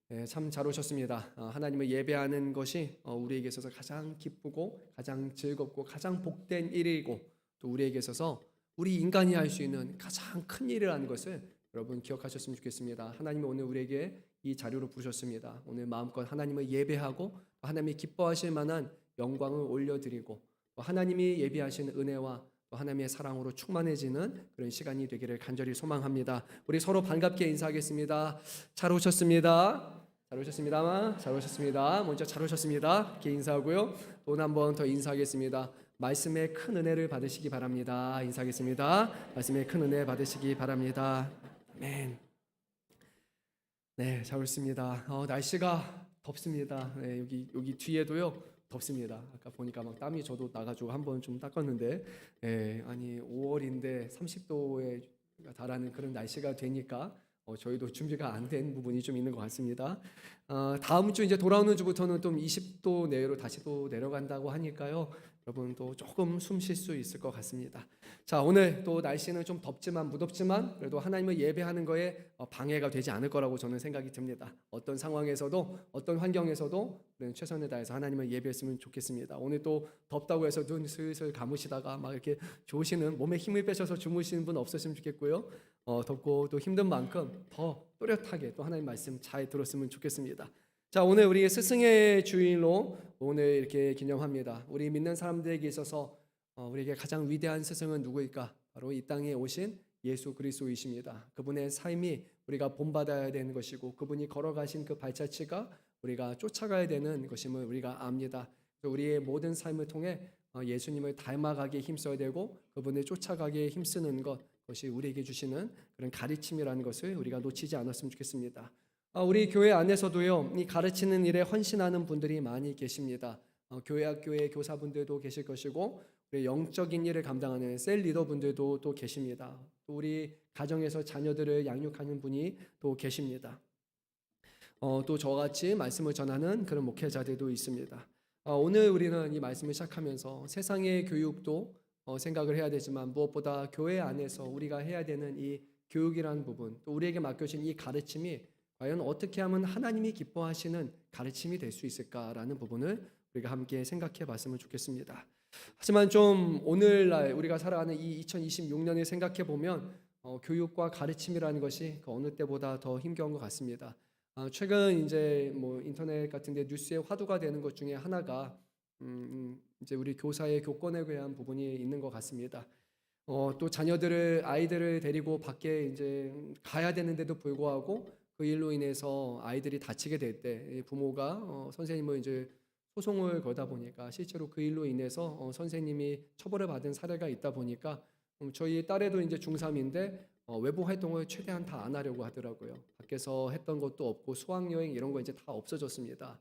네, 참 잘 오셨습니다. 하나님을 예배하는 것이 우리에게 있어서 가장 기쁘고 가장 즐겁고 가장 복된 일이고 또 우리에게 있어서 우리 인간이 할 수 있는 가장 큰 일이라는 것을 여러분 기억하셨으면 좋겠습니다. 하나님이 오늘 우리에게 이 자료로 부르셨습니다. 오늘 마음껏 하나님을 예배하고 하나님이 기뻐하실 만한 영광을 올려드리고 또 하나님이 예비하신 은혜와 또 하나님의 사랑으로 충만해지는 그런 시간이 되기를 간절히 소망합니다. 우리 서로 반갑게 인사하겠습니다. 잘 오셨습니다. 잘 오셨습니다. 잘 오셨습니다. 먼저 잘 오셨습니다. 이렇게 인사하고요. 또 한 번 더 인사하겠습니다. 말씀의 큰 은혜를 받으시기 바랍니다. 인사하겠습니다. 말씀의 큰 은혜 받으시기 바랍니다. 아멘. 네, 잘 오셨습니다. 날씨가 덥습니다. 네, 여기 뒤에도요. 덥습니다. 아까 보니까 막 땀이 저도 나가지고 한번 좀 닦았는데, 아니 5월인데 30도에 달하는 그런 날씨가 되니까 저희도 준비가 안 된 부분이 좀 있는 것 같습니다. 다음 주 이제 돌아오는 주부터는 좀 20도 내로 다시 또 내려간다고 하니까요. 여러분 또 조금 숨 쉴 수 있을 것 같습니다. 자, 오늘 또 날씨는 좀 덥지만 무덥지만 그래도 하나님을 예배하는 거에 방해가 되지 않을 거라고 저는 생각이 듭니다. 어떤 상황에서도 어떤 환경에서도 최선을 다해서 하나님을 예배했으면 좋겠습니다. 오늘 또 덥다고 해서 눈 슬슬 감으시다가 막 이렇게 좋으시는 몸에 힘을 빼셔서 주무시는 분 없으시면 좋겠고요. 덥고 또 힘든 만큼 더 또렷하게 또 하나님 말씀 잘 들었으면 좋겠습니다. 자, 오늘 우리 스승의 주일로 오늘 이렇게 기념합니다. 우리 믿는 사람들에게 있어서 우리에게 가장 위대한 스승은 누구일까? 바로 이 땅에 오신 예수 그리스도이십니다. 그분의 삶이 우리가 본받아야 되는 것이고 그분이 걸어가신 그 발자취가 우리가 쫓아가야 되는 것임을 우리가 압니다. 우리의 모든 삶을 통해 예수님을 닮아가기에 힘써야 되고 그분을 쫓아가기에 힘쓰는 것이 우리에게 주시는 그런 가르침이라는 것을 우리가 놓치지 않았으면 좋겠습니다. 우리 교회 안에서도요, 이 가르치는 일에 헌신하는 분들이 많이 계십니다. 교회 학교의 교사분들도 계실 것이고, 우리 영적인 일을 감당하는 셀 리더분들도 또 계십니다. 또 우리 가정에서 자녀들을 양육하는 분이 또 계십니다. 또 저같이 말씀을 전하는 그런 목회자들도 있습니다. 오늘 우리는 이 말씀을 시작하면서 세상의 교육도 생각을 해야 되지만 무엇보다 교회 안에서 우리가 해야 되는 이 교육이라는 부분, 또 우리에게 맡겨진 이 가르침이 과연 어떻게 하면 하나님이 기뻐하시는 가르침이 될 수 있을까라는 부분을 우리가 함께 생각해 봤으면 좋겠습니다. 하지만 좀 오늘날 우리가 살아가는 이 2026년을 생각해 보면 교육과 가르침이라는 것이 그 어느 때보다 더 힘겨운 것 같습니다. 최근 이제 뭐 인터넷 같은데 뉴스에 화두가 되는 것 중에 하나가 이제 우리 교사의 교권에 대한 부분이 있는 것 같습니다. 또 아이들을 데리고 밖에 이제 가야 되는데도 불구하고 그 일로 인해서 아이들이 다치게 될 때 부모가 선생님을 이제 소송을 걸다 보니까 실제로 그 일로 인해서 선생님이 처벌을 받은 사례가 있다 보니까 저희 딸애도 이제 중3인데 외부 활동을 최대한 다 안 하려고 하더라고요. 밖에서 했던 것도 없고 수학여행 이런 거 이제 다 없어졌습니다.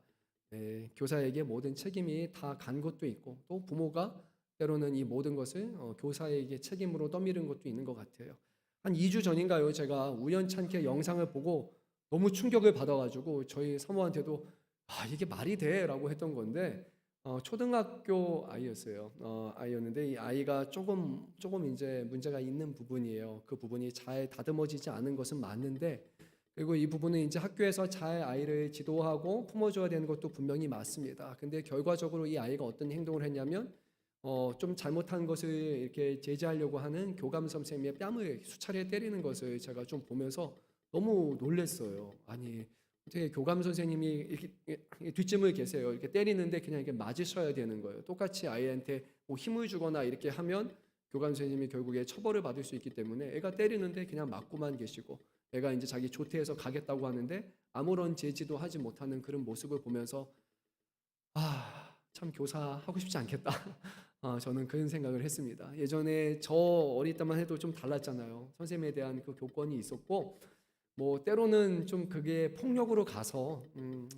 네, 교사에게 모든 책임이 다 간 것도 있고 또 부모가 때로는 이 모든 것을 교사에게 책임으로 떠미는 것도 있는 것 같아요. 한 2주 전인가요? 제가 우연찮게 영상을 보고 너무 충격을 받아가지고 저희 사모한테도 이게 말이 돼? 라고 했던 건데 초등학교 아이였어요. 아이였는데 이 아이가 조금 이제 문제가 있는 부분이에요. 그 부분이 잘 다듬어지지 않은 것은 맞는데 그리고 이 부분은 이제 학교에서 잘 아이를 지도하고 품어줘야 되는 것도 분명히 맞습니다. 근데 결과적으로 이 아이가 어떤 행동을 했냐면 좀 잘못한 것을 이렇게 제지하려고 하는 교감 선생님의 뺨을 수차례 때리는 것을 제가 좀 보면서 너무 놀랐어요. 아니 어떻게 교감 선생님이 이렇게 뒷짐을 계세요. 이렇게 때리는데 그냥 이렇게 맞으셔야 되는 거예요. 똑같이 아이한테 뭐 힘을 주거나 이렇게 하면 교감 선생님이 결국에 처벌을 받을 수 있기 때문에 애가 때리는데 그냥 맞고만 계시고 애가 이제 자기 조퇴해서 가겠다고 하는데 아무런 제지도 하지 못하는 그런 모습을 보면서 참 교사 하고 싶지 않겠다. 저는 그런 생각을 했습니다. 예전에 저 어릴 때만 해도 좀 달랐잖아요. 선생님에 대한 그 교권이 있었고 뭐 때로는 좀 그게 폭력으로 가서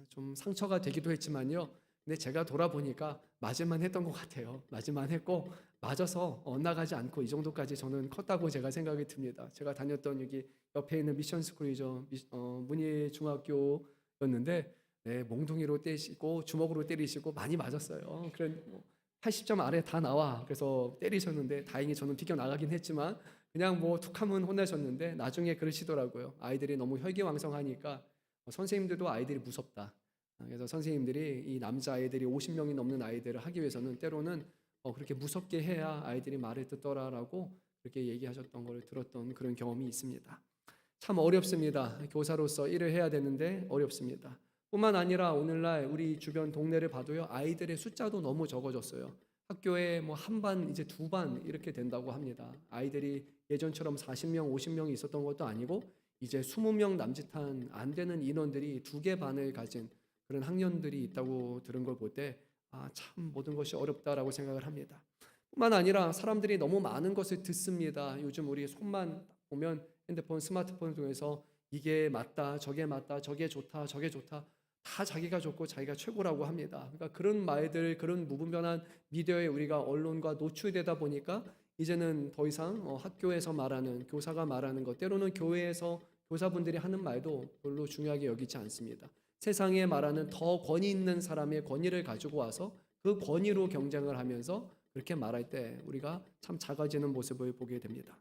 좀 상처가 되기도 했지만요. 근데 제가 돌아보니까 맞을만 했던 것 같아요. 맞을만 했고 맞아서 엇나가지 않고 이 정도까지 저는 컸다고 제가 생각이 듭니다. 제가 다녔던 여기 옆에 있는 미션 스쿨이죠. 문예 중학교였는데 네, 몽둥이로 때리시고 주먹으로 때리시고 많이 맞았어요. 그래 80점 아래 다 나와. 그래서 때리셨는데 다행히 저는 비껴 나가긴 했지만 그냥 뭐 툭하면 혼나셨는데 나중에 그러시더라고요. 아이들이 너무 혈기왕성하니까 선생님들도 아이들이 무섭다. 그래서 선생님들이 이 남자 아이들이 50명이 넘는 아이들을 하기 위해서는 때로는 그렇게 무섭게 해야 아이들이 말을 듣더라라고 그렇게 얘기하셨던 걸 들었던 그런 경험이 있습니다. 참 어렵습니다. 교사로서 일을 해야 되는데 어렵습니다. 뿐만 아니라 오늘날 우리 주변 동네를 봐도요, 아이들의 숫자도 너무 적어졌어요. 학교에 뭐 한 반, 이제 두 반 이렇게 된다고 합니다. 아이들이 예전처럼 40명, 50명이 있었던 것도 아니고 이제 20명 남짓한 안 되는 인원들이 두 개 반을 가진 그런 학년들이 있다고 들은 걸 볼 때 참 모든 것이 어렵다라고 생각을 합니다. 뿐만 아니라 사람들이 너무 많은 것을 듣습니다. 요즘 우리 손만 보면 핸드폰, 스마트폰을 통해서 이게 맞다, 저게 맞다, 저게 좋다, 저게 좋다, 다 자기가 좋고 자기가 최고라고 합니다. 그러니까 그런 말들, 그런 무분별한 미디어에 우리가 언론과 노출되다 보니까 이제는 더 이상 학교에서 말하는, 교사가 말하는 것, 때로는 교회에서 교사분들이 하는 말도 별로 중요하게 여기지 않습니다. 세상에 말하는 더 권위 있는 사람의 권위를 가지고 와서 그 권위로 경쟁을 하면서 그렇게 말할 때 우리가 참 작아지는 모습을 보게 됩니다.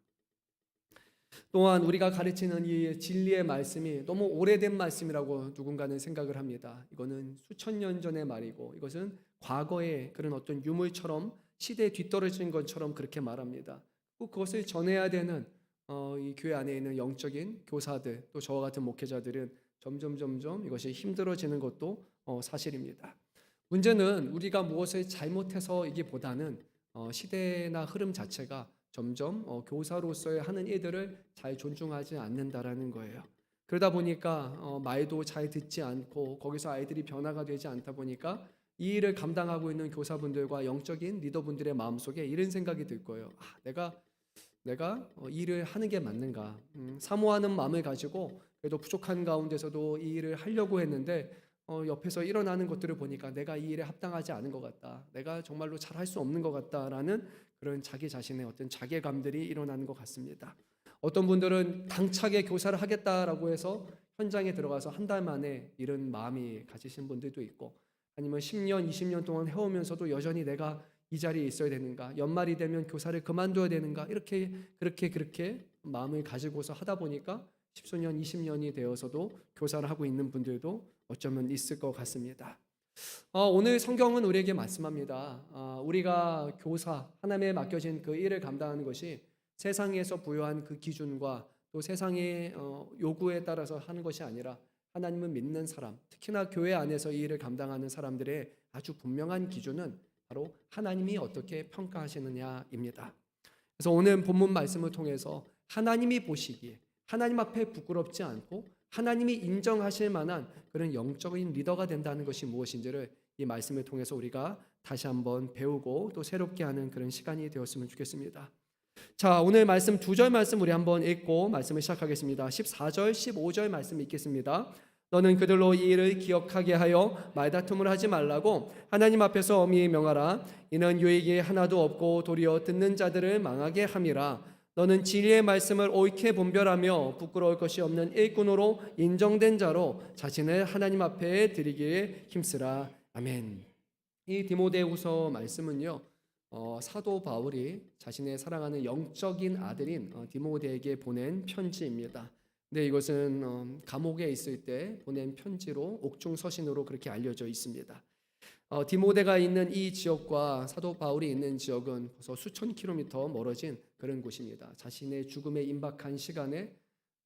또한 우리가 가르치는 이 진리의 말씀이 너무 오래된 말씀이라고 누군가는 생각을 합니다. 이거는 수천 년 전의 말이고 이것은 과거의 그런 어떤 유물처럼 시대에 뒤떨어진 것처럼 그렇게 말합니다. 꼭 그것을 전해야 되는 이 교회 안에 있는 영적인 교사들 또 저와 같은 목회자들은 점점 이것이 힘들어지는 것도 사실입니다. 문제는 우리가 무엇을 잘못해서이기보다는 시대나 흐름 자체가 점점 교사로서의 하는 일들을 잘 존중하지 않는다라는 거예요. 그러다 보니까 말도 잘 듣지 않고 거기서 아이들이 변화가 되지 않다 보니까 이 일을 감당하고 있는 교사분들과 영적인 리더분들의 마음속에 이런 생각이 들 거예요. 내가 이 일을 하는 게 맞는가? 사모하는 마음을 가지고 그래도 부족한 가운데서도 이 일을 하려고 했는데 옆에서 일어나는 것들을 보니까 내가 이 일에 합당하지 않은 것 같다. 내가 정말로 잘할 수 없는 것 같다라는 그런 자기 자신의 어떤 자괴감들이 일어나는 것 같습니다. 어떤 분들은 당차게 교사를 하겠다라고 해서 현장에 들어가서 한 달 만에 이런 마음이 가지신 분들도 있고 아니면 10년, 20년 동안 해오면서도 여전히 내가 이 자리에 있어야 되는가? 연말이 되면 교사를 그만둬야 되는가? 이렇게 그렇게 마음을 가지고서 하다 보니까 10수년, 20년이 되어서도 교사를 하고 있는 분들도 어쩌면 있을 것 같습니다. 오늘 성경은 우리에게 말씀합니다. 우리가 교사, 하나님에 맡겨진 그 일을 감당하는 것이 세상에서 부여한 그 기준과 또 세상의 요구에 따라서 하는 것이 아니라 하나님을 믿는 사람, 특히나 교회 안에서 이 일을 감당하는 사람들의 아주 분명한 기준은 바로 하나님이 어떻게 평가하시느냐입니다. 그래서 오늘 본문 말씀을 통해서 하나님이 보시기에 하나님 앞에 부끄럽지 않고 하나님이 인정하실 만한 그런 영적인 리더가 된다는 것이 무엇인지를 이 말씀을 통해서 우리가 다시 한번 배우고 또 새롭게 하는 그런 시간이 되었으면 좋겠습니다. 자, 오늘 말씀 두 절 말씀 우리 한번 읽고 말씀을 시작하겠습니다. 14절, 15절 말씀 읽겠습니다. 너는 그들로 이 일을 기억하게 하여 말다툼을 하지 말라고 하나님 앞에서 엄히 명하라. 이는 유익이 하나도 없고 도리어 듣는 자들을 망하게 함이라. 너는 진리의 말씀을 옳게 분별하며 부끄러울 것이 없는 일꾼으로 인정된 자로 자신을 하나님 앞에 드리기에 힘쓰라. 아멘. 이 디모데후서 말씀은요, 사도 바울이 자신의 사랑하는 영적인 아들인 디모데에게 보낸 편지입니다. 근데 이것은 감옥에 있을 때 보낸 편지로 옥중 서신으로 그렇게 알려져 있습니다. 디모데가 있는 이 지역과 사도 바울이 있는 지역은 벌써 수천 킬로미터 멀어진 그런 곳입니다. 자신의 죽음에 임박한 시간에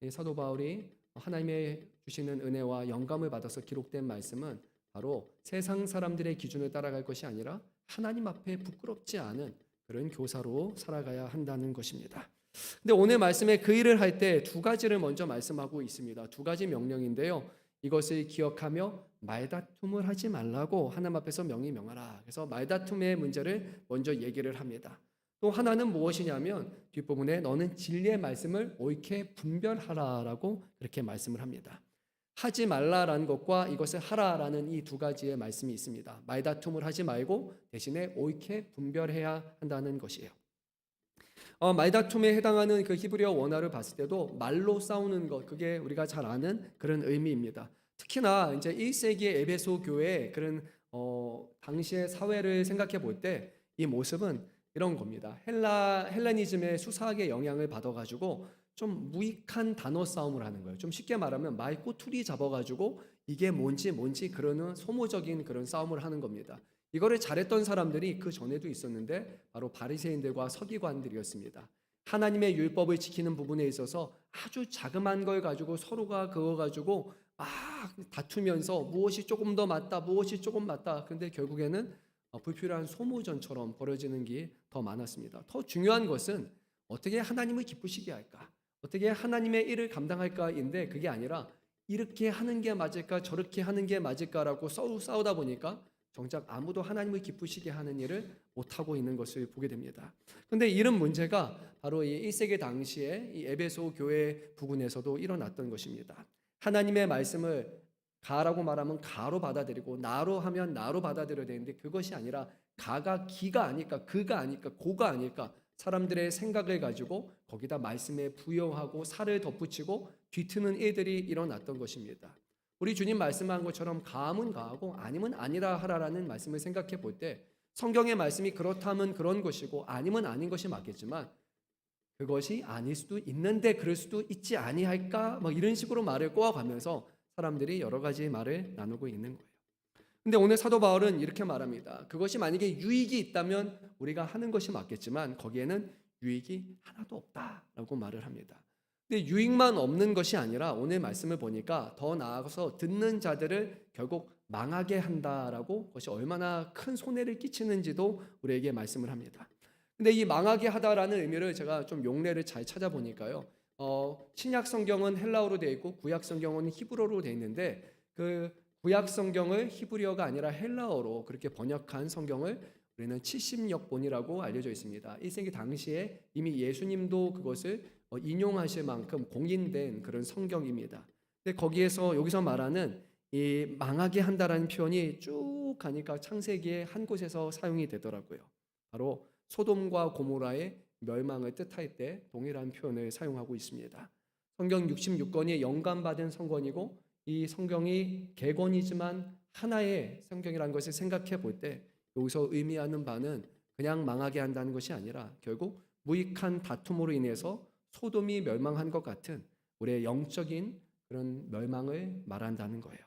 사도 바울이 하나님의 주시는 은혜와 영감을 받아서 기록된 말씀은 바로 세상 사람들의 기준을 따라갈 것이 아니라 하나님 앞에 부끄럽지 않은 그런 교사로 살아가야 한다는 것입니다. 근데 오늘 말씀에 그 일을 할 때 두 가지를 먼저 말씀하고 있습니다. 두 가지 명령인데요. 이것을 기억하며 말다툼을 하지 말라고 하나님 앞에서 명하라. 그래서 말다툼의 문제를 먼저 얘기를 합니다. 또 하나는 무엇이냐면 뒷부분에 너는 진리의 말씀을 옳게 분별하라라고 그렇게 말씀을 합니다. 하지 말라라는 것과 이것을 하라라는 이 두 가지의 말씀이 있습니다. 말다툼을 하지 말고 대신에 옳게 분별해야 한다는 것이에요. 말다툼에 해당하는 그 히브리어 원어를 봤을 때도 말로 싸우는 것, 그게 우리가 잘 아는 그런 의미입니다. 특히나 이제 1세기의 에베소 교회의 그런 당시의 사회를 생각해 볼 때 이 모습은 이런 겁니다. 헬레니즘의 수사학의 영향을 받아가지고 좀 무익한 단어 싸움을 하는 거예요. 좀 쉽게 말하면 말 꼬투리 잡아가지고 이게 뭔지 그러는 소모적인 그런 싸움을 하는 겁니다. 이거를 잘했던 사람들이 그 전에도 있었는데 바로 바리새인들과 서기관들이었습니다. 하나님의 율법을 지키는 부분에 있어서 아주 자그마한 걸 가지고 서로가 그거 가지고 막 다투면서 무엇이 조금 더 맞다, 무엇이 조금 맞다. 근데 결국에는 불필요한 소모전처럼 벌어지는 게 더 많았습니다. 더 중요한 것은 어떻게 하나님을 기쁘시게 할까? 어떻게 하나님의 일을 감당할까인데 그게 아니라 이렇게 하는 게 맞을까 저렇게 하는 게 맞을까라고 싸우다 보니까 정작 아무도 하나님을 기쁘시게 하는 일을 못하고 있는 것을 보게 됩니다. 그런데 이런 문제가 바로 이 1세기 당시에 이 에베소 교회 부근에서도 일어났던 것입니다. 하나님의 말씀을 가라고 말하면 가로 받아들이고 나로 하면 나로 받아들여야 되는데 그것이 아니라 가가 기가 아닐까 그가 아닐까 고가 아닐까 사람들의 생각을 가지고 거기다 말씀에 부여하고 살을 덧붙이고 뒤트는 일들이 일어났던 것입니다. 우리 주님 말씀한 것처럼 가하면 가하고 아니면 아니라 하라라는 말씀을 생각해 볼 때 성경의 말씀이 그렇다면 그런 것이고 아니면 아닌 것이 맞겠지만 그것이 아닐 수도 있는데 그럴 수도 있지 아니할까 뭐 이런 식으로 말을 꼬아가면서 사람들이 여러 가지 말을 나누고 있는 거예요. 근데 오늘 사도 바울은 이렇게 말합니다. 그것이 만약에 유익이 있다면 우리가 하는 것이 맞겠지만 거기에는 유익이 하나도 없다라고 말을 합니다. 근데 유익만 없는 것이 아니라 오늘 말씀을 보니까 더 나아가서 듣는 자들을 결국 망하게 한다라고 그것이 얼마나 큰 손해를 끼치는지도 우리에게 말씀을 합니다. 근데 이 망하게 하다라는 의미를 제가 좀 용례를 잘 찾아보니까요. 신약 성경은 헬라어로 되어 있고 구약 성경은 히브리어로 되어 있는데 그 구약 성경을 히브리어가 아니라 헬라어로 그렇게 번역한 성경을 우리는 70역본이라고 알려져 있습니다. 1세기 당시에 이미 예수님도 그것을 인용하실 만큼 공인된 그런 성경입니다. 근데 거기에서 여기서 말하는 이 망하게 한다라는 표현이 쭉 가니까 창세기의 한 곳에서 사용이 되더라고요. 바로 소돔과 고모라의 멸망을 뜻할 때 동일한 표현을 사용하고 있습니다. 성경 66권이 영감받은 성경이고 이 성경이 객원이지만 하나의 성경이라는 것을 생각해 볼 때 여기서 의미하는 바는 그냥 망하게 한다는 것이 아니라 결국 무익한 다툼으로 인해서 소돔이 멸망한 것 같은 우리의 영적인 그런 멸망을 말한다는 거예요.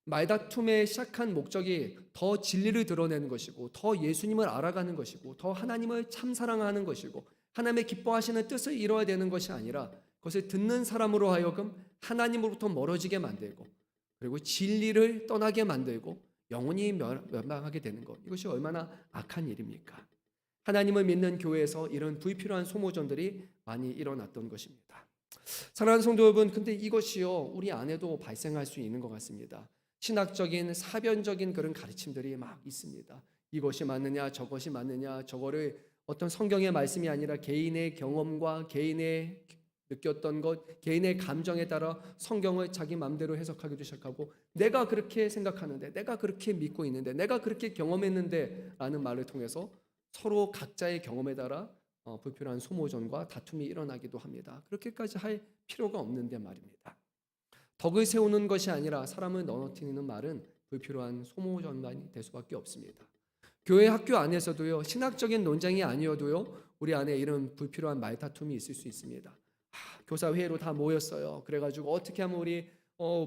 말다툼의 시작한 목적이 더 진리를 드러내는 것이고 더 예수님을 알아가는 것이고 더 하나님을 참 사랑하는 것이고 하나님의 기뻐하시는 뜻을 이루어야 되는 것이 아니라 그것을 듣는 사람으로 하여금 하나님으로부터 멀어지게 만들고 그리고 진리를 떠나게 만들고 영원히 멸망하게 되는 것, 이것이 얼마나 악한 일입니까? 하나님을 믿는 교회에서 이런 불필요한 소모전들이 많이 일어났던 것입니다. 사랑하는 성도 여러분, 근데 이것이요 우리 안에도 발생할 수 있는 것 같습니다. 신학적인 사변적인 그런 가르침들이 막 있습니다. 이것이 맞느냐 저것이 맞느냐, 저거를 어떤 성경의 말씀이 아니라 개인의 경험과 개인의 느꼈던 것, 개인의 감정에 따라 성경을 자기 마음대로 해석하기도 시작하고 내가 그렇게 생각하는데, 내가 그렇게 믿고 있는데, 내가 그렇게 경험했는데 라는 말을 통해서 서로 각자의 경험에 따라 불필요한 소모전과 다툼이 일어나기도 합니다. 그렇게까지 할 필요가 없는데 말입니다. 덕을 세우는 것이 아니라 사람을 넘어뜨리는 말은 불필요한 소모전만이 될 수밖에 없습니다. 교회 학교 안에서도요, 신학적인 논쟁이 아니어도요, 우리 안에 이런 불필요한 말다툼이 있을 수 있습니다. 교사 회의로 다 모였어요. 그래가지고 어떻게 하면 우리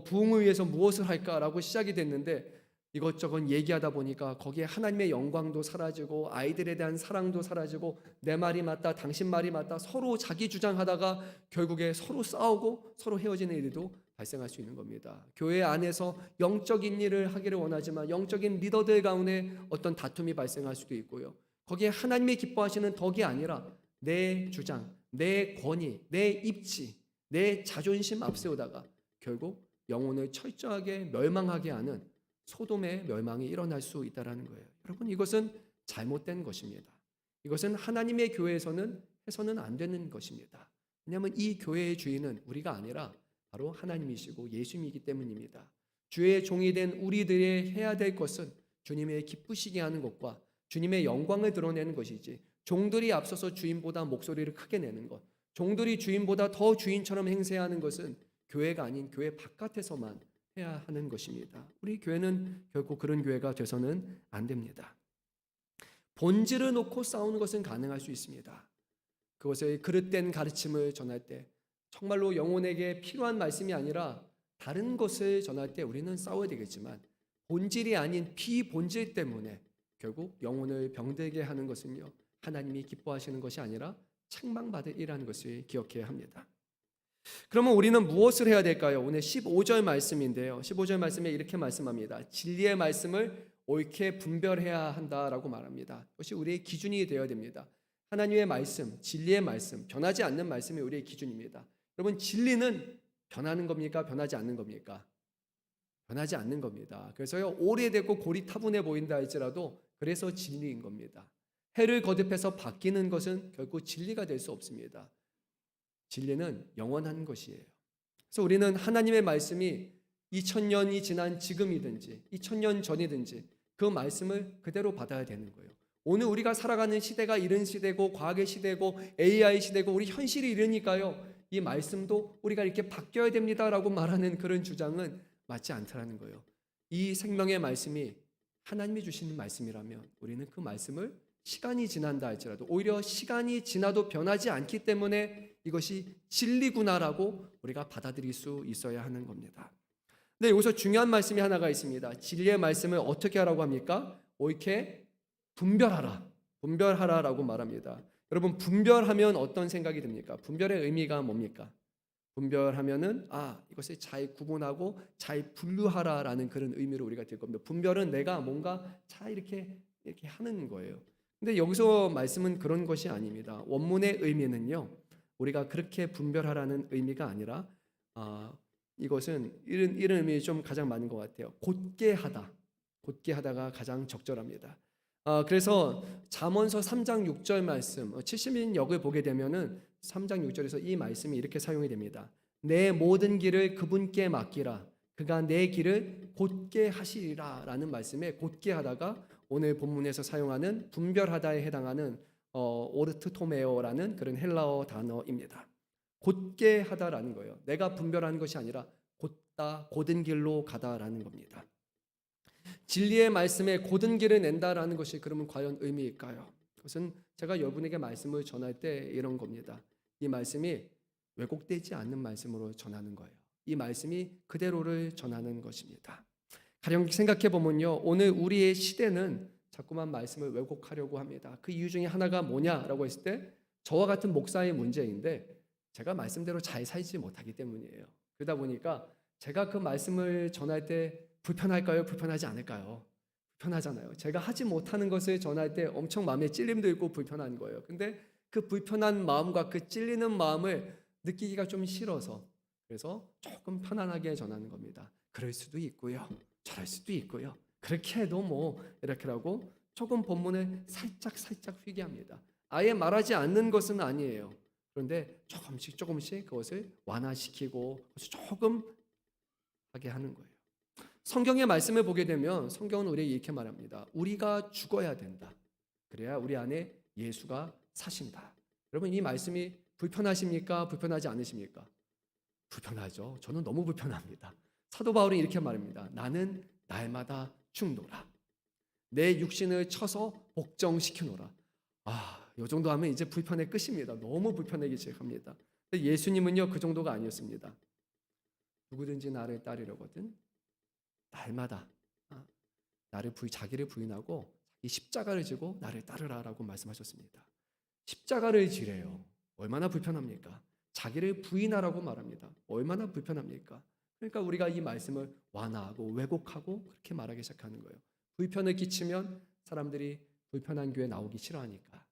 부흥을 위해서 무엇을 할까라고 시작이 됐는데 이것저것 얘기하다 보니까 거기에 하나님의 영광도 사라지고 아이들에 대한 사랑도 사라지고 내 말이 맞다 당신 말이 맞다 서로 자기 주장하다가 결국에 서로 싸우고 서로 헤어지는 일도 발생할 수 있는 겁니다. 교회 안에서 영적인 일을 하기를 원하지만 영적인 리더들 가운데 어떤 다툼이 발생할 수도 있고요. 거기에 하나님의 기뻐하시는 덕이 아니라 내 주장, 내 권위, 내 입지, 내 자존심 앞세우다가 결국 영혼을 철저하게 멸망하게 하는 소돔의 멸망이 일어날 수 있다는 거예요. 여러분, 이것은 잘못된 것입니다. 이것은 하나님의 교회에서는 해서는 안 되는 것입니다. 왜냐하면 이 교회의 주인은 우리가 아니라 바로 하나님이시고 예수님이기 때문입니다. 주의 종이 된 우리들의 해야 될 것은 주님의 기쁘시게 하는 것과 주님의 영광을 드러내는 것이지, 종들이 앞서서 주인보다 목소리를 크게 내는 것, 종들이 주인보다 더 주인처럼 행세하는 것은 교회가 아닌 교회 바깥에서만 해야 하는 것입니다. 우리 교회는 결코 그런 교회가 돼서는 안 됩니다. 본질을 놓고 싸우는 것은 가능할 수 있습니다. 그것의 그릇된 가르침을 전할 때 정말로 영혼에게 필요한 말씀이 아니라 다른 것을 전할 때 우리는 싸워야 되겠지만 본질이 아닌 비본질 때문에 결국 영혼을 병들게 하는 것은요, 하나님이 기뻐하시는 것이 아니라 책망받을 일하는 것을 기억해야 합니다. 그러면 우리는 무엇을 해야 될까요? 오늘 15절 말씀인데요. 15절 말씀에 이렇게 말씀합니다. 진리의 말씀을 옳게 분별해야 한다라고 말합니다. 그것이 우리의 기준이 되어야 됩니다. 하나님의 말씀, 진리의 말씀, 변하지 않는 말씀이 우리의 기준입니다. 여러분, 진리는 변하는 겁니까? 변하지 않는 겁니까? 변하지 않는 겁니다. 그래서요, 오래되고 고리타분해 보인다 할지라도 그래서 진리인 겁니다. 해를 거듭해서 바뀌는 것은 결국 진리가 될 수 없습니다. 진리는 영원한 것이에요. 그래서 우리는 하나님의 말씀이 2000년이 지난 지금이든지 2000년 전이든지 그 말씀을 그대로 받아야 되는 거예요. 오늘 우리가 살아가는 시대가 이런 시대고 과학의 시대고 AI 시대고 우리 현실이 이러니까요, 이 말씀도 우리가 이렇게 바뀌어야 됩니다라고 말하는 그런 주장은 맞지 않다라는 거예요. 이 생명의 말씀이 하나님이 주시는 말씀이라면 우리는 그 말씀을 시간이 지난다 할지라도 오히려 시간이 지나도 변하지 않기 때문에 이것이 진리구나라고 우리가 받아들일 수 있어야 하는 겁니다. 근데 여기서 중요한 말씀이 하나가 있습니다. 진리의 말씀을 어떻게 하라고 합니까? 옳게 분별하라라고 말합니다. 여러분, 분별하면 어떤 생각이 듭니까? 분별의 의미가 뭡니까? 분별하면은 이것을 잘 구분하고 잘 분류하라라는 그런 의미로 우리가 들 겁니다. 분별은 내가 뭔가 잘 이렇게 하는 거예요. 근데 여기서 말씀은 그런 것이 아닙니다. 원문의 의미는요, 우리가 그렇게 분별하라는 의미가 아니라 이것은 이런 의미 좀 가장 맞는 것 같아요. 곧게 하다가 가장 적절합니다. 그래서 잠언서 3장 6절 말씀 70인역을 보게 되면은 3장 6절에서 이 말씀이 이렇게 사용이 됩니다. 내 모든 길을 그분께 맡기라. 그가 내 길을 곧게 하시리라 라는 말씀에 곧게 하다가 오늘 본문에서 사용하는 분별하다에 해당하는 오르트토메오라는 그런 헬라어 단어입니다. 곧게 하다라는 거예요. 내가 분별하는 것이 아니라 곧다, 곧은 길로 가다라는 겁니다. 진리의 말씀에 곧은 길을 낸다라는 것이 그러면 과연 의미일까요? 그것은 제가 여러분에게 말씀을 전할 때 이런 겁니다. 이 말씀이 왜곡되지 않는 말씀으로 전하는 거예요. 이 말씀이 그대로를 전하는 것입니다. 가령 생각해 보면요, 오늘 우리의 시대는 자꾸만 말씀을 왜곡하려고 합니다. 그 이유 중에 하나가 뭐냐라고 했을 때 저와 같은 목사의 문제인데 제가 말씀대로 잘 살지 못하기 때문이에요. 그러다 보니까 제가 그 말씀을 전할 때 불편할까요? 불편하지 않을까요? 불편하잖아요. 제가 하지 못하는 것을 전할 때 엄청 마음에 찔림도 있고 불편한 거예요. 근데 그 불편한 마음과 그 찔리는 마음을 느끼기가 좀 싫어서 그래서 조금 편안하게 전하는 겁니다. 그럴 수도 있고요. 저럴 수도 있고요. 그렇게 해도 뭐 이렇게라고 조금 본문을 살짝 휘게 합니다. 아예 말하지 않는 것은 아니에요. 그런데 조금씩 그것을 완화시키고 조금 하게 하는 거예요. 성경의 말씀을 보게 되면 성경은 우리에게 이렇게 말합니다. 우리가 죽어야 된다. 그래야 우리 안에 예수가 사신다. 여러분, 이 말씀이 불편하십니까? 불편하지 않으십니까? 불편하죠. 저는 너무 불편합니다. 사도 바울은 이렇게 말합니다. 나는 날마다 죽노라. 내 육신을 쳐서 복종시키노라. 이 정도 하면 이제 불편의 끝입니다. 너무 불편하기 시작합니다. 예수님은요, 그 정도가 아니었습니다. 누구든지 나를 따르려거든 날마다 자기를 부인하고 이 십자가를 지고 나를 따르라라고 말씀하셨습니다. 십자가를 지래요. 얼마나 불편합니까? 자기를 부인하라고 말합니다. 얼마나 불편합니까? 그러니까 우리가 이 말씀을 완화하고 왜곡하고 그렇게 말하기 시작하는 거예요. 불편을 끼치면 사람들이 불편한 교회 나오기 싫어하니까,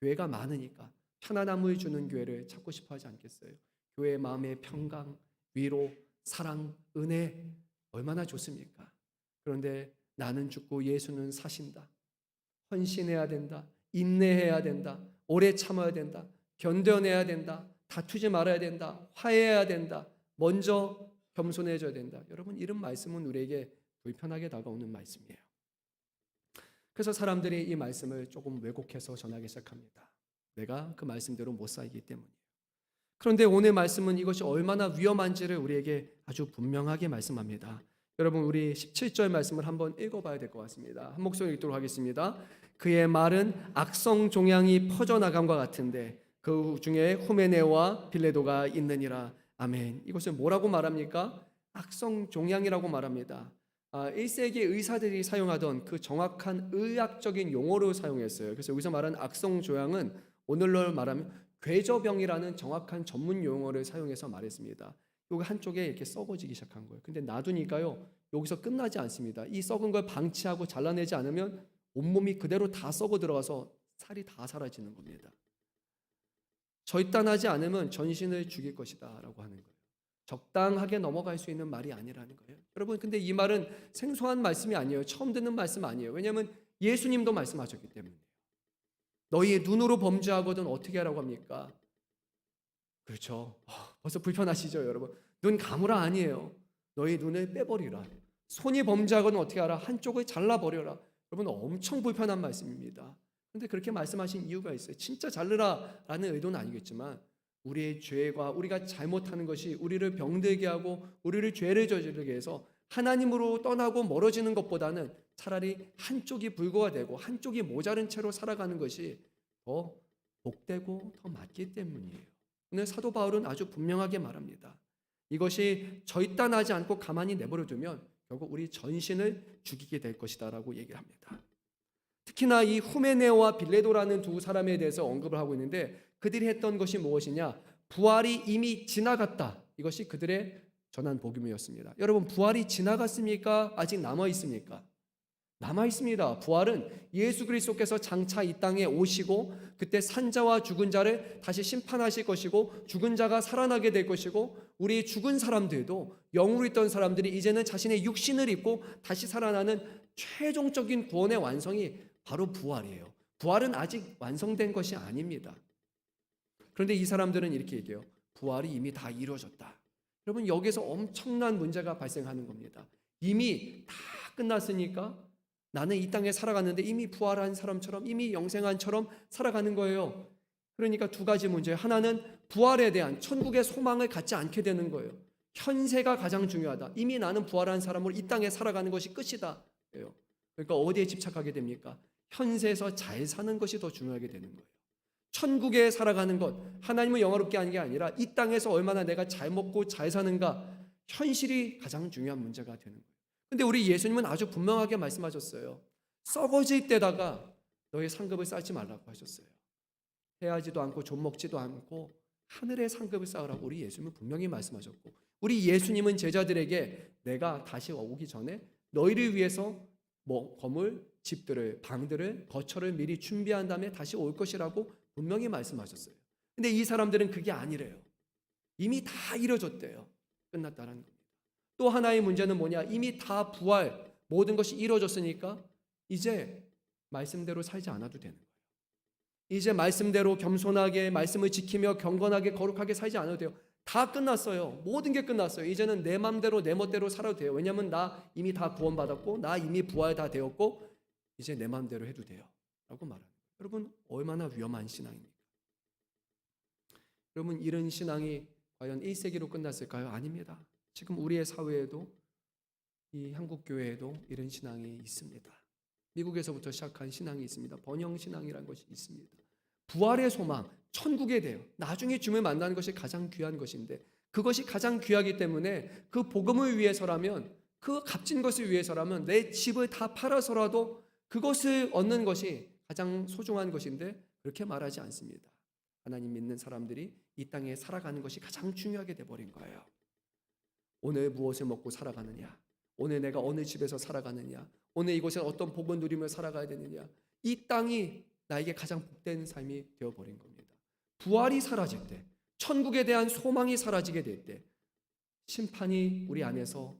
교회가 많으니까 편안함을 주는 교회를 찾고 싶어 하지 않겠어요? 교회의 마음의 평강, 위로, 사랑, 은혜 얼마나 좋습니까? 그런데 나는 죽고 예수는 사신다. 헌신해야 된다. 인내해야 된다. 오래 참아야 된다. 견뎌내야 된다. 다투지 말아야 된다. 화해해야 된다. 먼저 겸손해져야 된다. 여러분, 이런 말씀은 우리에게 불편하게 다가오는 말씀이에요. 그래서 사람들이 이 말씀을 조금 왜곡해서 전하기 시작합니다. 내가 그 말씀대로 못 살기 때문이에요. 그런데 오늘 말씀은 이것이 얼마나 위험한지를 우리에게 아주 분명하게 말씀합니다. 여러분, 우리 17절 말씀을 한번 읽어봐야 될 것 같습니다. 한 목소리 읽도록 하겠습니다. 그의 말은 악성 종양이 퍼져나감과 같은데 그 중에 후메네와 빌레도가 있느니라. 아멘. 이것은 뭐라고 말합니까? 악성 종양이라고 말합니다. 1세기 의사들이 사용하던 그 정확한 의학적인 용어로 사용했어요. 그래서 여기서 말하는 악성 종양은 오늘날 말하면 궤저병이라는 정확한 전문 용어를 사용해서 말했습니다. 여기 한쪽에 이렇게 썩어지기 시작한 거예요. 근데 놔두니까요, 여기서 끝나지 않습니다. 이 썩은 걸 방치하고 잘라내지 않으면 온몸이 그대로 다 썩어 들어가서 살이 다 사라지는 겁니다. 절단하지 않으면 전신을 죽일 것이다 라고 하는 거예요. 적당하게 넘어갈 수 있는 말이 아니라는 거예요. 여러분, 근데 이 말은 생소한 말씀이 아니에요. 처음 듣는 말씀 아니에요. 왜냐하면 예수님도 말씀하셨기 때문에. 너희의 눈으로 범죄하거든 어떻게 하라고 합니까? 그렇죠. 벌써 불편하시죠, 여러분? 눈 감으라 아니에요. 너희 눈을 빼버리라. 손이 범죄하거든 어떻게 하라? 한쪽을 잘라버려라. 여러분, 엄청 불편한 말씀입니다. 그런데 그렇게 말씀하신 이유가 있어요. 진짜 자르라라는 의도는 아니겠지만 우리의 죄와 우리가 잘못하는 것이 우리를 병들게 하고 우리를 죄를 저지르게 해서 하나님으로 떠나고 멀어지는 것보다는 차라리 한쪽이 불구가 되고 한쪽이 모자른 채로 살아가는 것이 더 복되고 더 맞기 때문이에요. 오늘 사도 바울은 아주 분명하게 말합니다. 이것이 절단하지 않고 가만히 내버려 두면 결국 우리 전신을 죽이게 될 것이다 라고 얘기를 합니다. 특히나 이 후메네오와 빌레도라는 두 사람에 대해서 언급을 하고 있는데 그들이 했던 것이 무엇이냐? 부활이 이미 지나갔다. 이것이 그들의 전한 복음이었습니다. 여러분, 부활이 지나갔습니까? 아직 남아 있습니까? 남아 있습니다. 부활은 예수 그리스도께서 장차 이 땅에 오시고 그때 산자와 죽은 자를 다시 심판하실 것이고 죽은 자가 살아나게 될 것이고 우리 죽은 사람들도 영으로 있던 사람들이 이제는 자신의 육신을 입고 다시 살아나는 최종적인 구원의 완성이 바로 부활이에요. 부활은 아직 완성된 것이 아닙니다. 그런데 이 사람들은 이렇게 얘기해요. 부활이 이미 다 이루어졌다. 여러분, 여기서 엄청난 문제가 발생하는 겁니다. 이미 다 끝났으니까 나는 이 땅에 살아갔는데 이미 부활한 사람처럼 이미 영생한처럼 살아가는 거예요. 그러니까 두 가지 문제. 하나는 부활에 대한 천국의 소망을 갖지 않게 되는 거예요. 현세가 가장 중요하다. 이미 나는 부활한 사람으로 이 땅에 살아가는 것이 끝이다. 그러니까 어디에 집착하게 됩니까? 현세에서 잘 사는 것이 더 중요하게 되는 거예요. 천국에 살아가는 것, 하나님을 영화롭게 하는 게 아니라 이 땅에서 얼마나 내가 잘 먹고 잘 사는가, 현실이 가장 중요한 문제가 되는 거예요. 근데 우리 예수님은 아주 분명하게 말씀하셨어요. 썩어질 때다가 너의 상급을 쌓지 말라고 하셨어요. 해하지도 않고 좀 먹지도 않고 하늘의 상급을 쌓으라고 우리 예수님은 분명히 말씀하셨고, 우리 예수님은 제자들에게 내가 다시 오기 전에 너희를 위해서 건물, 집들을, 방들을, 거처를 미리 준비한 다음에 다시 올 것이라고 분명히 말씀하셨어요. 근데 이 사람들은 그게 아니래요. 이미 다 이루어졌대요. 끝났다는 겁니다. 또 하나의 문제는 뭐냐? 이미 다 부활, 모든 것이 이루어졌으니까 이제 말씀대로 살지 않아도 되는 거예요. 이제 말씀대로 겸손하게 말씀을 지키며 경건하게 거룩하게 살지 않아도 돼요. 다 끝났어요. 모든 게 끝났어요. 이제는 내 맘대로 내 멋대로 살아도 돼요. 왜냐하면 나 이미 다 구원받았고 나 이미 부활 다 되었고 이제 내 맘대로 해도 돼요 라고 말합니다. 여러분, 얼마나 위험한 신앙입니까? 여러분, 이런 신앙이 과연 1세기로 끝났을까요? 아닙니다. 지금 우리의 사회에도 이 한국교회에도 이런 신앙이 있습니다. 미국에서부터 시작한 신앙이 있습니다. 번영신앙이라는 것이 있습니다. 부활의 소망, 천국에 대해 나중에 주님을 만나는 것이 가장 귀한 것인데 그것이 가장 귀하기 때문에 그 복음을 위해서라면, 그 값진 것을 위해서라면 내 집을 다 팔아서라도 그것을 얻는 것이 가장 소중한 것인데 그렇게 말하지 않습니다. 하나님 믿는 사람들이 이 땅에 살아가는 것이 가장 중요하게 돼버린 거예요. 오늘 무엇을 먹고 살아가느냐, 오늘 내가 어느 집에서 살아가느냐, 오늘 이곳에 어떤 복을 누리며 살아가야 되느냐, 이 땅이 나에게 가장 복된 삶이 되어버린 겁니다. 부활이 사라질 때, 천국에 대한 소망이 사라지게 될 때, 심판이 우리 안에서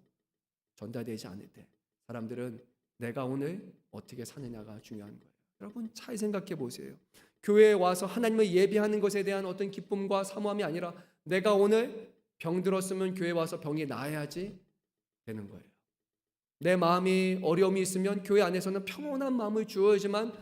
전달되지 않을 때 사람들은 내가 오늘 어떻게 사느냐가 중요한 거예요. 여러분, 잘 생각해 보세요. 교회에 와서 하나님을 예배하는 것에 대한 어떤 기쁨과 사모함이 아니라 내가 오늘 병들었으면 교회에 와서 병이 나아야지 되는 거예요. 내 마음이 어려움이 있으면 교회 안에서는 평온한 마음을 주어야지만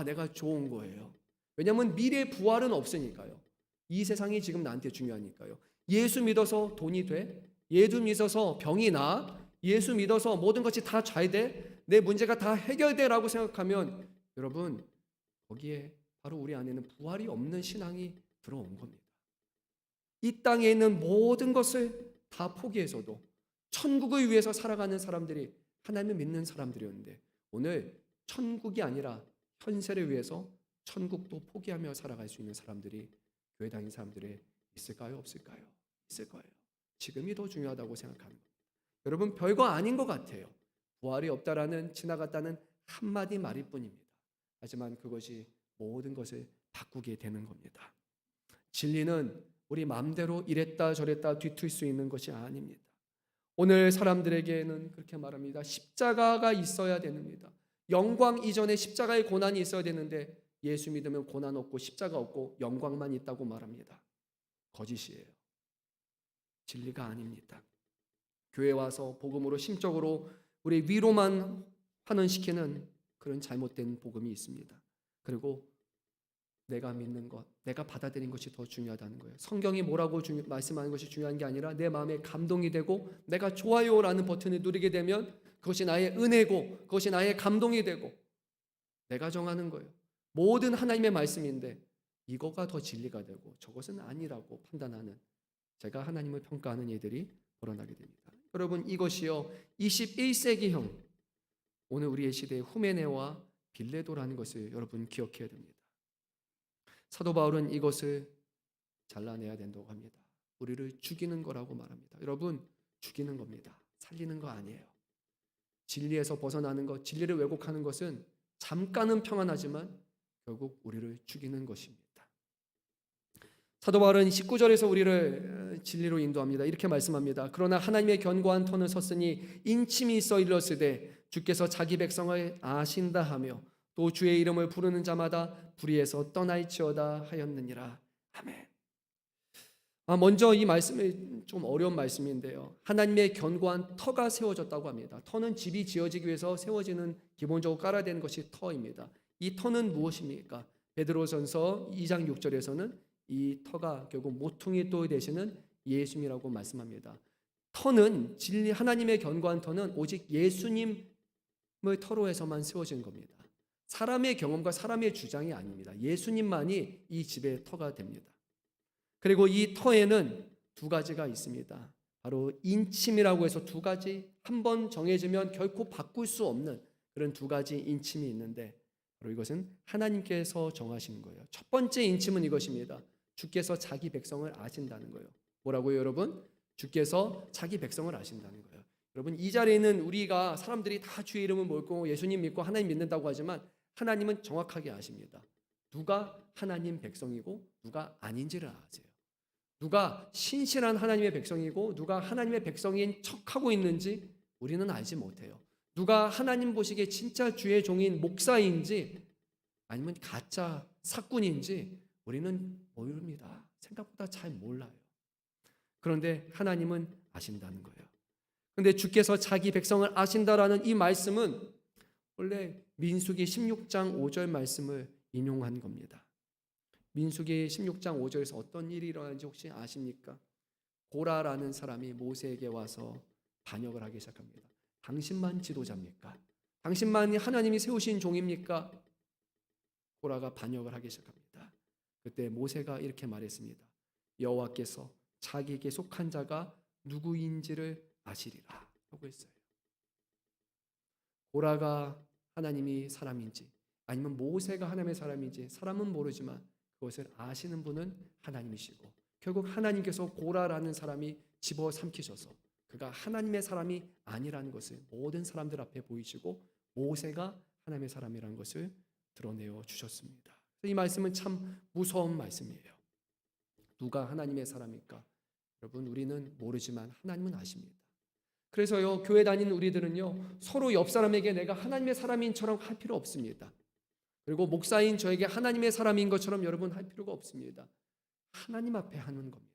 내가 좋은 거예요. 왜냐하면 미래의 부활은 없으니까요. 이 세상이 지금 나한테 중요하니까요. 예수 믿어서 돈이 돼? 예수 믿어서 병이 나? 예수 믿어서 모든 것이 다 잘 돼? 내 문제가 다 해결돼? 라고 생각하면 여러분, 거기에 바로 우리 안에는 부활이 없는 신앙이 들어온 겁니다. 이 땅에 있는 모든 것을 다 포기해서도 천국을 위해서 살아가는 사람들이 하나님을 믿는 사람들이었는데, 오늘 천국이 아니라 현세를 위해서 천국도 포기하며 살아갈 수 있는 사람들이 교회 다니는 사람들이 있을까요? 없을까요? 있을 거예요. 지금이 더 중요하다고 생각합니다. 여러분, 별거 아닌 것 같아요. 부활이 없다라는, 지나갔다는 한마디 말일 뿐입니다. 하지만 그것이 모든 것을 바꾸게 되는 겁니다. 진리는 우리 마음대로 이랬다 저랬다 뒤틀 수 있는 것이 아닙니다. 오늘 사람들에게는 그렇게 말합니다. 십자가가 있어야 됩니다. 영광 이전에 십자가의 고난이 있어야 되는데, 예수 믿으면 고난 없고 십자가 없고 영광만 있다고 말합니다. 거짓이에요. 진리가 아닙니다. 교회 와서 복음으로 심적으로 우리 위로만 환원시키는 그런 잘못된 복음이 있습니다. 그리고 내가 믿는 것, 내가 받아들인 것이 더 중요하다는 거예요. 성경이 뭐라고 말씀하는 것이 중요한 게 아니라 내 마음에 감동이 되고 내가 좋아요라는 버튼을 누르게 되면 그것이 나의 은혜고 그것이 나의 감동이 되고 내가 정하는 거예요. 모든 하나님의 말씀인데 이거가 더 진리가 되고 저것은 아니라고 판단하는, 제가 하나님을 평가하는 이들이 벌어나게 됩니다. 여러분, 이것이요 21세기형 오늘 우리의 시대의 후메네와 빌레도라는 것을 여러분 기억해야 됩니다. 사도 바울은 이것을 잘라내야 된다고 합니다. 우리를 죽이는 거라고 말합니다. 여러분, 죽이는 겁니다. 살리는 거 아니에요. 진리에서 벗어나는 것, 진리를 왜곡하는 것은 잠깐은 평안하지만 결국 우리를 죽이는 것입니다. 사도 바울은 19절에서 우리를 진리로 인도합니다. 이렇게 말씀합니다. 그러나 하나님의 견고한 터는 섰으니 인침이 있어 일렀으되 주께서 자기 백성을 아신다 하며 또 주의 이름을 부르는 자마다 불의에서 떠날지어다 하였느니라. 아멘. 먼저 이 말씀이 좀 어려운 말씀인데요. 하나님의 견고한 터가 세워졌다고 합니다. 터는 집이 지어지기 위해서 세워지는, 기본적으로 깔아야 되는 것이 터입니다. 이 터는 무엇입니까? 베드로전서 2장 6절에서는 이 터가 결국 모퉁이 돌 되시는 예수님이라고 말씀합니다. 터는, 진리 하나님의 견고한 터는 오직 예수님을 터로 해서만 세워진 겁니다. 사람의 경험과 사람의 주장이 아닙니다. 예수님만이 이 집의 터가 됩니다. 그리고 이 터에는 두 가지가 있습니다. 바로 인침이라고 해서 두 가지, 한 번 정해지면 결코 바꿀 수 없는 그런 두 가지 인침이 있는데, 바로 이것은 하나님께서 정하신 거예요. 첫 번째 인침은 이것입니다. 주께서 자기 백성을 아신다는 거예요. 뭐라고요, 여러분? 주께서 자기 백성을 아신다는 거예요. 여러분, 이 자리에 있는 우리가, 사람들이 다 주의 이름을 모르고 예수님 믿고 하나님 믿는다고 하지만 하나님은 정확하게 아십니다. 누가 하나님 백성이고 누가 아닌지를 아세요. 누가 신실한 하나님의 백성이고 누가 하나님의 백성인 척하고 있는지 우리는 알지 못해요. 누가 하나님 보시기에 진짜 주의 종인 목사인지 아니면 가짜 사꾼인지 우리는 모릅니다. 생각보다 잘 몰라요. 그런데 하나님은 아신다는 거예요. 그런데 주께서 자기 백성을 아신다라는 이 말씀은 원래 민수기 16장 5절 말씀을 인용한 겁니다. 민수기 16장 5절에서 어떤 일이 일어나는지 혹시 아십니까? 고라라는 사람이 모세에게 와서 반역을 하기 시작합니다. 당신만 지도자입니까? 당신만이 하나님이 세우신 종입니까? 고라가 반역을 하기 시작합니다. 그때 모세가 이렇게 말했습니다. 여호와께서 자기에게 속한 자가 누구인지를 아시리라 라고 했어요. 고라가 하나님이 사람인지 아니면 모세가 하나님의 사람인지 사람은 모르지만 그것을 아시는 분은 하나님이시고, 결국 하나님께서 고라라는 사람이 집어삼키셔서 그가 하나님의 사람이 아니라는 것을 모든 사람들 앞에 보이시고 모세가 하나님의 사람이라는 것을 드러내어 주셨습니다. 이 말씀은 참 무서운 말씀이에요. 누가 하나님의 사람일까? 여러분, 우리는 모르지만 하나님은 아십니다. 그래서요, 교회 다니는 우리들은요, 서로 옆 사람에게 내가 하나님의 사람인처럼 할 필요 없습니다. 그리고 목사인 저에게 하나님의 사람인 것처럼 여러분 할 필요가 없습니다. 하나님 앞에 하는 겁니다.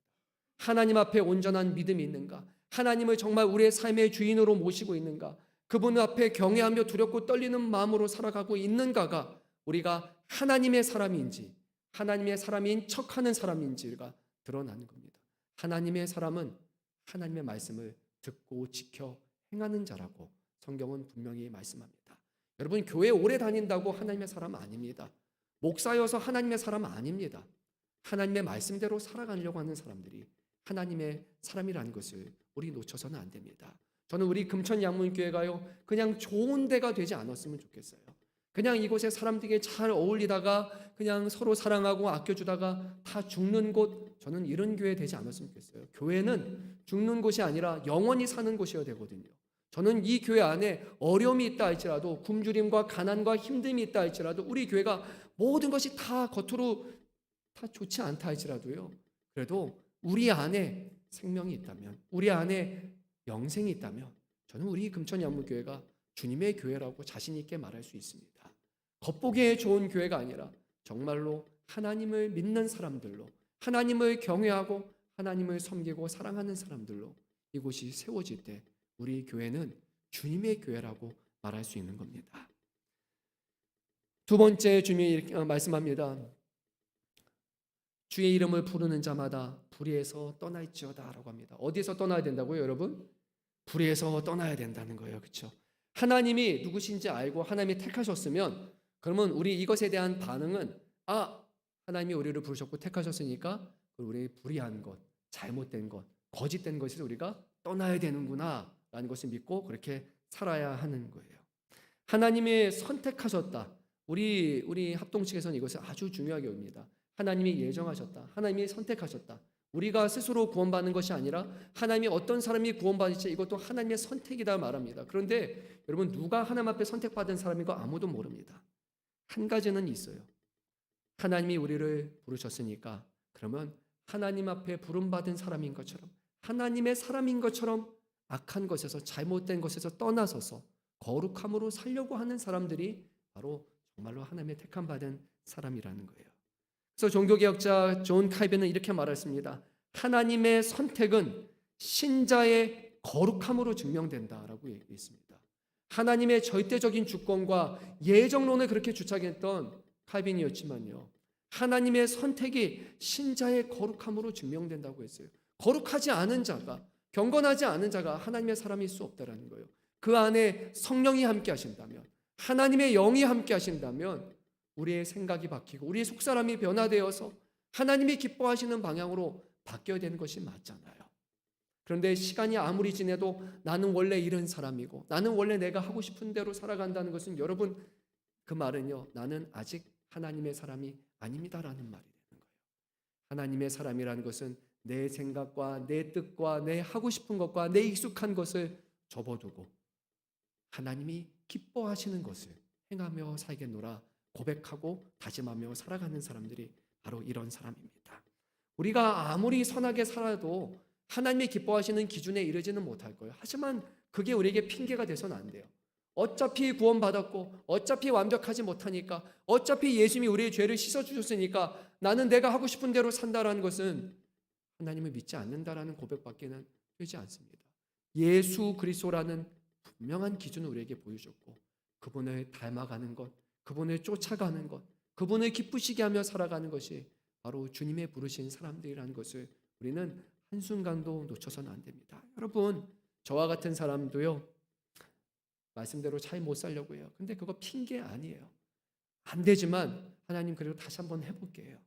하나님 앞에 온전한 믿음이 있는가? 하나님을 정말 우리의 삶의 주인으로 모시고 있는가? 그분 앞에 경외하며 두렵고 떨리는 마음으로 살아가고 있는가가 우리가 하나님의 사람인지 하나님의 사람인 척하는 사람인지가 드러나는 겁니다. 하나님의 사람은 하나님의 말씀을 듣고 지켜 행하는 자라고 성경은 분명히 말씀합니다. 여러분, 교회 오래 다닌다고 하나님의 사람 아닙니다. 목사여서 하나님의 사람 아닙니다. 하나님의 말씀대로 살아가려고 하는 사람들이 하나님의 사람이라는 것을 우리 놓쳐서는 안 됩니다. 저는 우리 금천양문교회가요, 그냥 좋은 데가 되지 않았으면 좋겠어요. 그냥 이곳에 사람들에게 잘 어울리다가 그냥 서로 사랑하고 아껴주다가 다 죽는 곳, 저는 이런 교회 되지 않았으면 좋겠어요. 교회는 죽는 곳이 아니라 영원히 사는 곳이어야 되거든요. 저는 이 교회 안에 어려움이 있다 할지라도, 굶주림과 가난과 힘듦이 있다 할지라도, 우리 교회가 모든 것이 다 겉으로 다 좋지 않다 할지라도요, 그래도 우리 안에 생명이 있다면, 우리 안에 영생이 있다면, 저는 우리 금천양문교회가 주님의 교회라고 자신 있게 말할 수 있습니다. 겉보기에 좋은 교회가 아니라 정말로 하나님을 믿는 사람들로, 하나님을 경외하고 하나님을 섬기고 사랑하는 사람들로 이곳이 세워질 때 우리 교회는 주님의 교회라고 말할 수 있는 겁니다. 두 번째, 주님이 말씀합니다. 주의 이름을 부르는 자마다 불의에서 떠날지어다 라고 합니다. 어디에서 떠나야 된다고요, 여러분? 불의에서 떠나야 된다는 거예요. 그렇죠? 하나님이 누구신지 알고 하나님이 택하셨으면, 그러면 우리 이것에 대한 반응은, 하나님이 우리를 부르셨고 택하셨으니까 우리 불의한 것, 잘못된 것, 거짓된 것에서 우리가 떠나야 되는구나 라는 것을 믿고 그렇게 살아야 하는 거예요. 하나님이 선택하셨다. 우리 합동측에서는 이것을 아주 중요하게 봅니다. 하나님이 예정하셨다. 하나님이 선택하셨다. 우리가 스스로 구원받는 것이 아니라 하나님이 어떤 사람이 구원받을지 이것도 하나님의 선택이다 말합니다. 그런데 여러분, 누가 하나님 앞에 선택받은 사람이고 아무도 모릅니다. 한 가지는 있어요. 하나님이 우리를 부르셨으니까 그러면 하나님 앞에 부름받은 사람인 것처럼, 하나님의 사람인 것처럼 악한 것에서, 잘못된 것에서 떠나서서 거룩함으로 살려고 하는 사람들이 바로 정말로 하나님의 택함 받은 사람이라는 거예요. 그래서 종교개혁자 존 칼빈은 이렇게 말했습니다. 하나님의 선택은 신자의 거룩함으로 증명된다라고 얘기했습니다. 하나님의 절대적인 주권과 예정론을 그렇게 주장했던 칼빈이었지만요, 하나님의 선택이 신자의 거룩함으로 증명된다고 했어요. 거룩하지 않은 자가, 경건하지 않은 자가 하나님의 사람일 수 없다라는 거예요. 그 안에 성령이 함께 하신다면, 하나님의 영이 함께 하신다면 우리의 생각이 바뀌고 우리의 속사람이 변화되어서 하나님이 기뻐하시는 방향으로 바뀌어야 되는 것이 맞잖아요. 그런데 시간이 아무리 지내도 나는 원래 이런 사람이고 나는 원래 내가 하고 싶은 대로 살아간다는 것은, 여러분, 그 말은요, 나는 아직 하나님의 사람이 아닙니다라는 말이 되는 거예요. 하나님의 사람이라는 것은 내 생각과 내 뜻과 내 하고 싶은 것과 내 익숙한 것을 접어두고 하나님이 기뻐하시는 것을 행하며 살겠노라 고백하고 다짐하며 살아가는 사람들이 바로 이런 사람입니다. 우리가 아무리 선하게 살아도 하나님이 기뻐하시는 기준에 이르지는 못할 거예요. 하지만 그게 우리에게 핑계가 돼서는 안 돼요. 어차피 구원받았고 어차피 완벽하지 못하니까, 어차피 예수님이 우리의 죄를 씻어주셨으니까 나는 내가 하고 싶은 대로 산다라는 것은 하나님을 믿지 않는다라는 고백밖에는 되지 않습니다. 예수 그리스도라는 분명한 기준을 우리에게 보여줬고 그분을 닮아가는 것, 그분을 쫓아가는 것, 그분을 기쁘시게 하며 살아가는 것이 바로 주님의 부르신 사람들이라는 것을 우리는 한순간도 놓쳐서는 안 됩니다. 여러분, 저와 같은 사람도요, 말씀대로 잘 못 살려고 해요. 근데 그거 핑계 아니에요. 안 되지만 하나님, 그래도 다시 한번 해볼게요.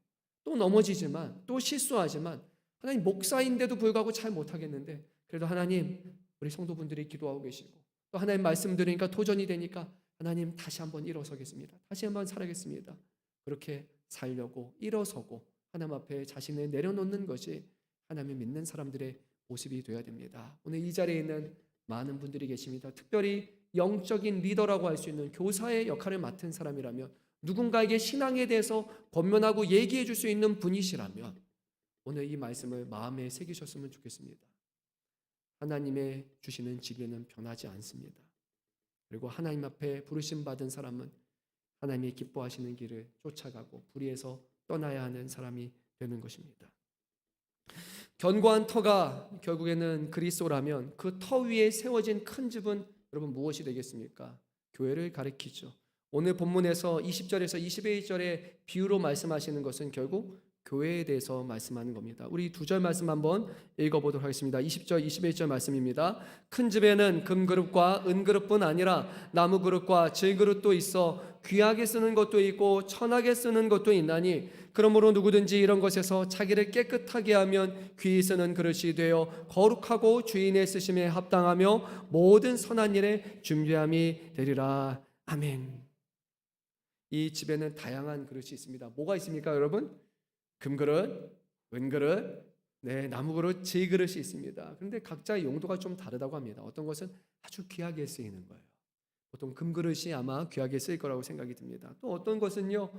또 넘어지지만, 또 실수하지만, 하나님, 목사인데도 불구하고 잘 못하겠는데 그래도 하나님, 우리 성도분들이 기도하고 계시고 또 하나님 말씀 들으니까 도전이 되니까 하나님, 다시 한번 일어서겠습니다. 다시 한번 살아겠습니다. 그렇게 살려고 일어서고 하나님 앞에 자신을 내려놓는 것이 하나님을 믿는 사람들의 모습이 되어야 됩니다. 오늘 이 자리에 있는 많은 분들이 계십니다. 특별히 영적인 리더라고 할 수 있는 교사의 역할을 맡은 사람이라면, 누군가에게 신앙에 대해서 권면하고 얘기해 줄 수 있는 분이시라면 오늘 이 말씀을 마음에 새기셨으면 좋겠습니다. 하나님의 주시는 지배는 변하지 않습니다. 그리고 하나님 앞에 부르심 받은 사람은 하나님이 기뻐하시는 길을 쫓아가고 불의에서 떠나야 하는 사람이 되는 것입니다. 견고한 터가 결국에는 그리스도라면 그 터 위에 세워진 큰 집은 여러분 무엇이 되겠습니까? 교회를 가리키죠. 오늘 본문에서 20절에서 21절의 비유로 말씀하시는 것은 결국 교회에 대해서 말씀하는 겁니다. 우리 두 절 말씀 한번 읽어보도록 하겠습니다. 20절, 21절 말씀입니다. 큰 집에는 금그릇과 은그릇뿐 아니라 나무그릇과 질그릇도 있어 귀하게 쓰는 것도 있고 천하게 쓰는 것도 있나니 그러므로 누구든지 이런 것에서 자기를 깨끗하게 하면 귀히 쓰는 그릇이 되어 거룩하고 주인의 쓰심에 합당하며 모든 선한 일에 준비함이 되리라. 아멘. 이 집에는 다양한 그릇이 있습니다. 뭐가 있습니까, 여러분? 금그릇, 은그릇, 나무그릇, 질그릇이 있습니다. 그런데 각자의 용도가 좀 다르다고 합니다. 어떤 것은 아주 귀하게 쓰이는 거예요. 보통 금그릇이 아마 귀하게 쓰일 거라고 생각이 듭니다. 또 어떤 것은요,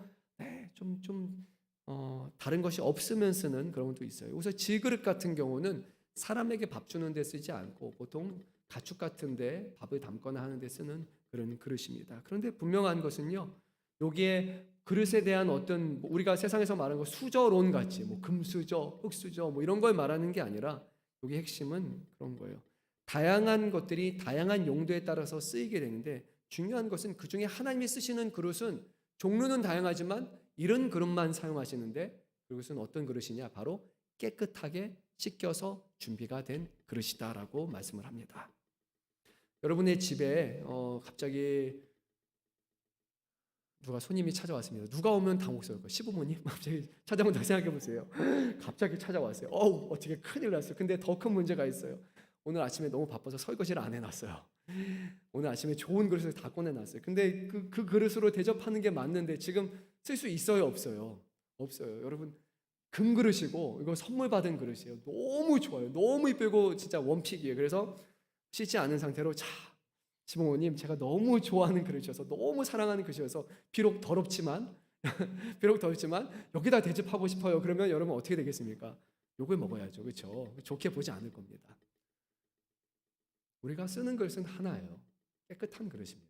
다른 것이 없으면 쓰는 그런 것도 있어요. 그래서 질그릇 같은 경우는 사람에게 밥 주는 데 쓰지 않고 보통 가축 같은 데 밥을 담거나 하는 데 쓰는 그런 그릇입니다. 그런데 분명한 것은요, 여기에 그릇에 대한 어떤 우리가 세상에서 말하는 거 수저론 같이 금수저, 흙수저 이런 걸 말하는 게 아니라 여기 핵심은 그런 거예요. 다양한 것들이 다양한 용도에 따라서 쓰이게 되는데 중요한 것은 그 중에 하나님이 쓰시는 그릇은 종류는 다양하지만 이런 그릇만 사용하시는데 그것은 어떤 그릇이냐? 바로 깨끗하게 씻겨서 준비가 된 그릇이다라고 말씀을 합니다. 여러분의 집에 갑자기 누가 손님이 찾아왔습니다. 누가 오면 당혹스러울 거예요. 시부모님 갑자기 찾아온다 생각해 보세요. 갑자기 찾아왔어요. 어떻게 큰일 났어요. 근데 더 큰 문제가 있어요. 오늘 아침에 너무 바빠서 설거지를 안 해놨어요. 오늘 아침에 좋은 그릇을 다 꺼내놨어요. 근데 그 그릇으로 대접하는 게 맞는데 지금 쓸 수 있어요, 없어요? 없어요. 여러분 금그릇이고 이거 선물 받은 그릇이에요. 너무 좋아요. 너무 이쁘고 진짜 원픽이에요. 그래서 씻지 않은 상태로 시부모님 제가 너무 좋아하는 그릇이어서 너무 사랑하는 그릇이어서 비록 더럽지만 여기다 대접하고 싶어요. 그러면 여러분 어떻게 되겠습니까? 욕을 먹어야죠. 그렇죠? 좋게 보지 않을 겁니다. 우리가 쓰는 그릇은 하나예요. 깨끗한 그릇입니다.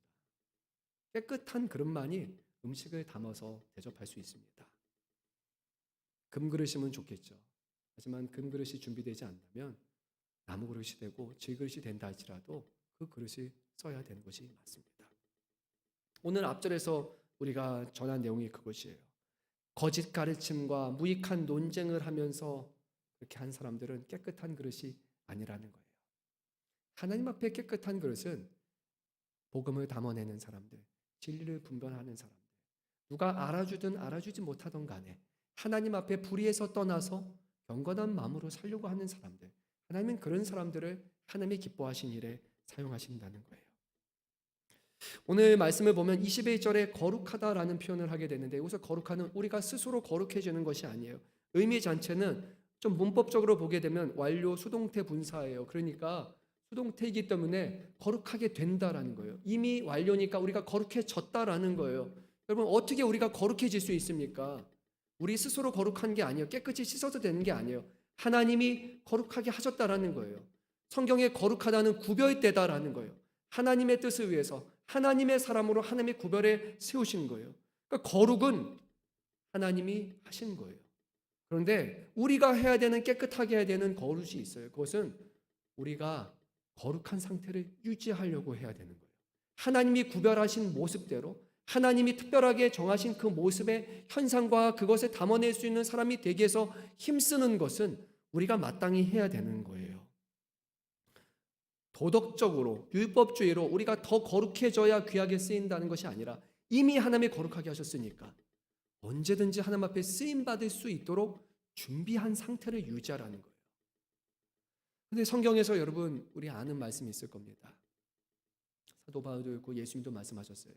깨끗한 그릇만이 음식을 담아서 대접할 수 있습니다. 금그릇이면 좋겠죠. 하지만 금그릇이 준비되지 않다면 나무 그릇이 되고 질그릇이 된다 할지라도 그 그릇이 써야 되는 것이 맞습니다. 오늘 앞절에서 우리가 전한 내용이 그것이에요. 거짓 가르침과 무익한 논쟁을 하면서 그렇게 한 사람들은 깨끗한 그릇이 아니라는 거예요. 하나님 앞에 깨끗한 그릇은 복음을 담아내는 사람들, 진리를 분별하는 사람들, 누가 알아주든 알아주지 못하든 간에 하나님 앞에 불의에서 떠나서 경건한 마음으로 살려고 하는 사람들, 하나님은 그런 사람들을 하나님이 기뻐하신 일에 사용하신다는 거예요. 오늘 말씀을 보면 21절에 거룩하다라는 표현을 하게 되는데 여기서 거룩하는 우리가 스스로 거룩해지는 것이 아니에요. 의미 자체는 좀 문법적으로 보게 되면 완료 수동태 분사예요. 그러니까 수동태이기 때문에 거룩하게 된다라는 거예요. 이미 완료니까 우리가 거룩해졌다라는 거예요. 여러분 어떻게 우리가 거룩해질 수 있습니까? 우리 스스로 거룩한 게 아니에요. 깨끗이 씻어서 되는 게 아니에요. 하나님이 거룩하게 하셨다라는 거예요. 성경에 거룩하다는 구별되다라는 거예요. 하나님의 뜻을 위해서 하나님의 사람으로 하나님의 구별에 세우신 거예요. 그러니까 거룩은 하나님이 하신 거예요. 그런데 우리가 해야 되는 깨끗하게 해야 되는 거룩이 있어요. 그것은 우리가 거룩한 상태를 유지하려고 해야 되는 거예요. 하나님이 구별하신 모습대로 하나님이 특별하게 정하신 그 모습의 현상과 그것을 담아낼 수 있는 사람이 되기 위해서 힘쓰는 것은 우리가 마땅히 해야 되는 거예요. 도덕적으로 율법주의로 우리가 더 거룩해져야 귀하게 쓰인다는 것이 아니라 이미 하나님이 거룩하게 하셨으니까 언제든지 하나님 앞에 쓰임받을 수 있도록 준비한 상태를 유지하라는 거예요. 근데 성경에서 여러분 우리 아는 말씀이 있을 겁니다. 사도 바울도 있고 예수님도 말씀하셨어요.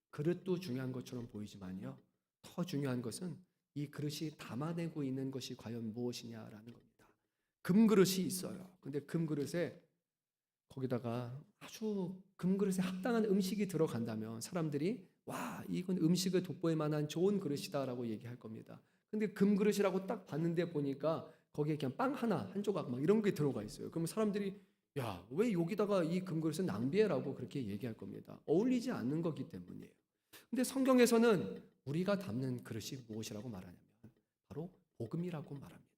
그릇도 중요한 것처럼 보이지만요, 더 중요한 것은 이 그릇이 담아내고 있는 것이 과연 무엇이냐라는 겁니다. 금그릇이 있어요. 근데 금그릇에 거기다가 아주 금그릇에 합당한 음식이 들어간다면 사람들이 와, 이건 음식을 돋보일 만한 좋은 그릇이다라고 얘기할 겁니다. 근데 금그릇이라고 딱 봤는데 보니까 거기에 그냥 빵 하나, 한 조각 막 이런 게 들어가 있어요. 그러면 사람들이 야, 왜 여기다가 이 금그릇을 낭비해라고 그렇게 얘기할 겁니다. 어울리지 않는 거기 때문이에요. 근데 성경에서는 우리가 담는 그릇이 무엇이라고 말하냐면 바로 복음이라고 말합니다.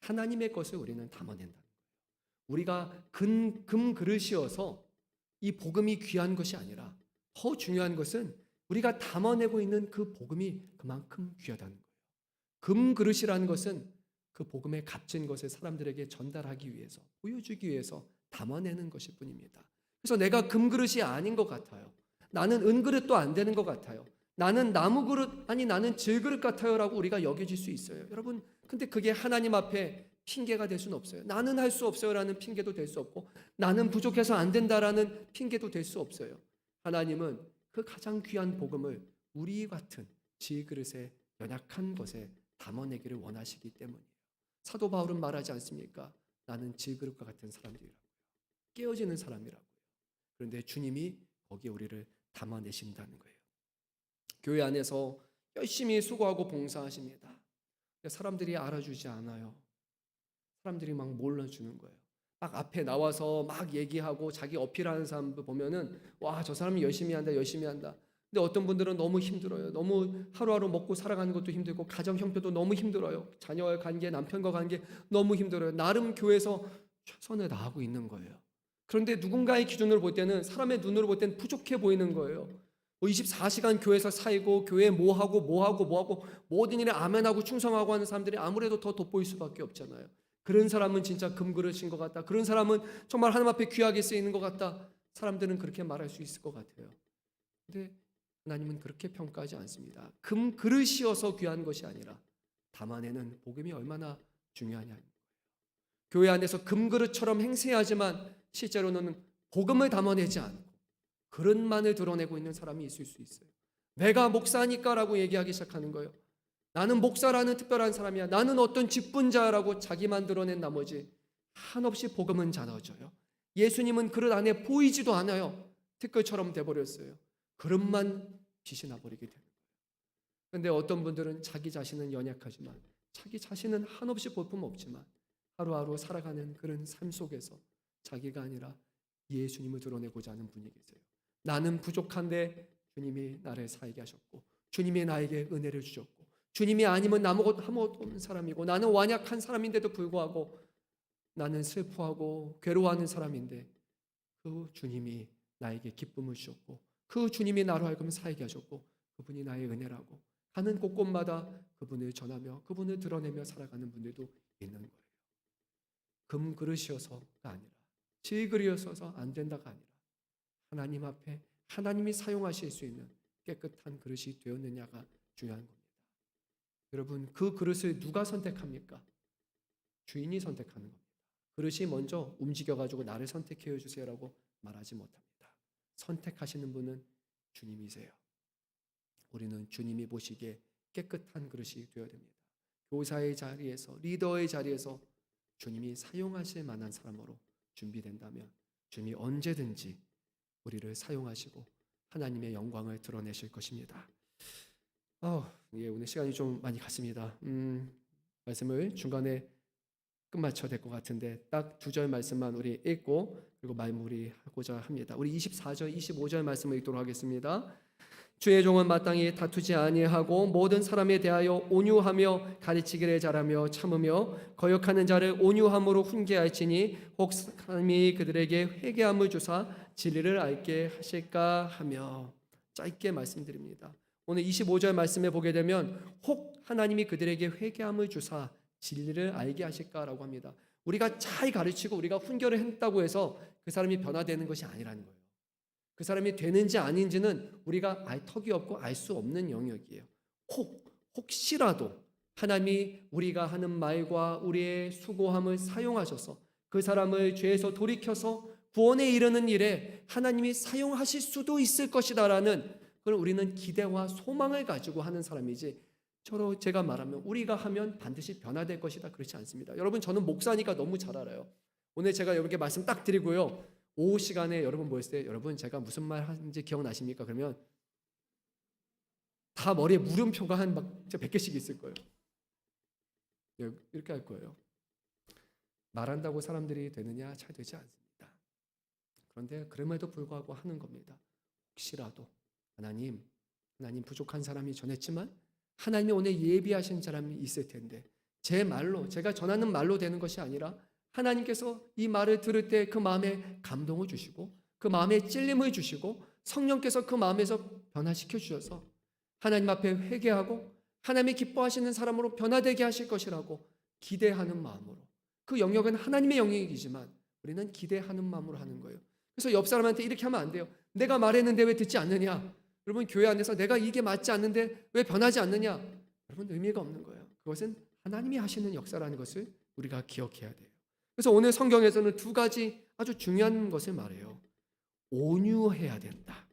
하나님의 것을 우리는 담아낸다는 거예요. 우리가 금 그릇이어서 이 복음이 귀한 것이 아니라 더 중요한 것은 우리가 담아내고 있는 그 복음이 그만큼 귀하다는 거예요. 금 그릇이라는 것은 그 복음의 값진 것을 사람들에게 전달하기 위해서, 보여주기 위해서 담아내는 것일 뿐입니다. 그래서 내가 금 그릇이 아닌 것 같아요. 나는 은 그릇도 안 되는 것 같아요. 나는 나무 그릇, 아니 나는 질 그릇 같아요 라고 우리가 여겨질 수 있어요. 여러분, 근데 그게 하나님 앞에 핑계가 될 수는 없어요. 나는 할 수 없어요 라는 핑계도 될 수 없고, 나는 부족해서 안 된다라는 핑계도 될 수 없어요. 하나님은 그 가장 귀한 복음을 우리 같은 질 그릇에, 연약한 것에 담아내기를 원하시기 때문이에요. 사도 바울은 말하지 않습니까? 나는 질 그릇과 같은 사람들이라고요. 깨어지는 사람이라고요. 그런데 주님이 거기에 우리를 담아내신다는 거예요. 교회 안에서 열심히 수고하고 봉사하십니다. 사람들이 알아주지 않아요. 사람들이 막 몰라주는 거예요. 막 앞에 나와서 막 얘기하고 자기 어필하는 사람들 보면은 와, 저 사람이 열심히 한다, 열심히 한다. 근데 어떤 분들은 너무 힘들어요. 너무 하루하루 먹고 살아가는 것도 힘들고 가정 형편도 너무 힘들어요. 자녀와 관계, 남편과 관계 너무 힘들어요. 나름 교회에서 최선을 다하고 있는 거예요. 그런데 누군가의 기준으로 볼 때는, 사람의 눈으로 볼 때는 부족해 보이는 거예요. 24시간 교회에서 살고 교회에 뭐하고 모든 일에 아멘하고 충성하고 하는 사람들이 아무래도 더 돋보일 수밖에 없잖아요. 그런 사람은 진짜 금그릇인 것 같다. 그런 사람은 정말 하나님 앞에 귀하게 쓰이는 것 같다. 사람들은 그렇게 말할 수 있을 것 같아요. 근데 하나님은 그렇게 평가하지 않습니다. 금그릇이어서 귀한 것이 아니라 담아내는 복음이 얼마나 중요하냐. 교회 안에서 금그릇처럼 행세하지만 실제로는 복음을 담아내지 않고 그릇만을 드러내고 있는 사람이 있을 수 있어요. 내가 목사니까라고 얘기하기 시작하는 거예요. 나는 목사라는 특별한 사람이야. 나는 어떤 직분자라고 자기만 드러낸 나머지 한없이 복음은 작아져요. 예수님은 그릇 안에 보이지도 않아요. 티끌처럼 돼버렸어요. 그릇만 빛이 나버리게 되는 거예요. 그런데 어떤 분들은 자기 자신은 연약하지만, 자기 자신은 한없이 볼품 없지만 하루하루 살아가는 그런 삶 속에서 자기가 아니라 예수님을 드러내고자 하는 분이 계세요. 나는 부족한데 주님이 나를 살게 하셨고, 주님이 나에게 은혜를 주셨고, 주님이 아니면 아무것도 없는 사람이고, 나는 완약한 사람인데도 불구하고 나는 슬퍼하고 괴로워하는 사람인데 그 주님이 나에게 기쁨을 주셨고, 그 주님이 나로 하여금 살게 하셨고, 그분이 나의 은혜라고 가는 곳곳마다 그분을 전하며 그분을 드러내며 살아가는 분들도 있는 거예요. 금 그릇이어서가 아니라, 질 그릇이어서 안 된다가 아니라 하나님 앞에 하나님이 사용하실 수 있는 깨끗한 그릇이 되었느냐가 중요한 겁니다. 여러분, 그 그릇을 누가 선택합니까? 주인이 선택하는 겁니다. 그릇이 먼저 움직여가지고 나를 선택해 주세요라고 말하지 못합니다. 선택하시는 분은 주님이세요. 우리는 주님이 보시기에 깨끗한 그릇이 되어야 됩니다. 교사의 자리에서, 리더의 자리에서 주님이 사용하실 만한 사람으로 준비된다면 주님이 언제든지 우리를 사용하시고 하나님의 영광을 드러내실 것입니다. 오늘 시간이 좀 많이 갔습니다. 말씀을 중간에 끝마쳐야 될 것 같은데 딱 2절 말씀만 우리 읽고 그리고 마무리하고자 합니다. 우리 24절, 25절 말씀을 읽도록 하겠습니다. 주의 종은 마땅히 다투지 아니하고 모든 사람에 대하여 온유하며 가르치기를 잘하며 참으며 거역하는 자를 온유함으로 훈계할지니 혹 하나님이 그들에게 회개함을 주사 진리를 알게 하실까 하며. 짧게 말씀드립니다. 오늘 25절 말씀에 보게 되면 혹 하나님이 그들에게 회개함을 주사 진리를 알게 하실까라고 합니다. 우리가 잘 가르치고 우리가 훈계를 했다고 해서 그 사람이 변화되는 것이 아니라는 거예요. 그 사람이 되는지 아닌지는 우리가 알 턱이 없고 알 수 없는 영역이에요. 혹시라도 하나님이 우리가 하는 말과 우리의 수고함을 사용하셔서 그 사람을 죄에서 돌이켜서 구원에 이르는 일에 하나님이 사용하실 수도 있을 것이다라는 그걸 우리는 기대와 소망을 가지고 하는 사람이지, 제가 말하면 우리가 하면 반드시 변화될 것이다 그렇지 않습니다. 여러분, 저는 목사니까 너무 잘 알아요. 오늘 제가 여러분께 말씀 딱 드리고요, 오후 시간에 여러분 모였을 때 여러분 제가 무슨 말 하는지 기억나십니까? 그러면 다 머리에 물음표가 한 막 100개씩 있을 거예요. 이렇게 할 거예요. 말한다고 사람들이 되느냐? 잘 되지 않습니다. 그런데 그럼에도 불구하고 하는 겁니다. 혹시라도 하나님 부족한 사람이 전했지만 하나님이 오늘 예비하신 사람이 있을 텐데 제 말로, 제가 전하는 말로 되는 것이 아니라 하나님께서 이 말을 들을 때 그 마음에 감동을 주시고 그 마음에 찔림을 주시고 성령께서 그 마음에서 변화시켜 주셔서 하나님 앞에 회개하고 하나님이 기뻐하시는 사람으로 변화되게 하실 것이라고 기대하는 마음으로, 그 영역은 하나님의 영역이지만 우리는 기대하는 마음으로 하는 거예요. 그래서 옆 사람한테 이렇게 하면 안 돼요. 내가 말했는데 왜 듣지 않느냐? 여러분, 교회 안에서 내가 이게 맞지 않는데 왜 변하지 않느냐? 여러분, 의미가 없는 거예요. 그것은 하나님이 하시는 역사라는 것을 우리가 기억해야 돼요. 그래서 오늘 성경에서는 두 가지 아주 중요한 것을 말해요. 온유해야 된다.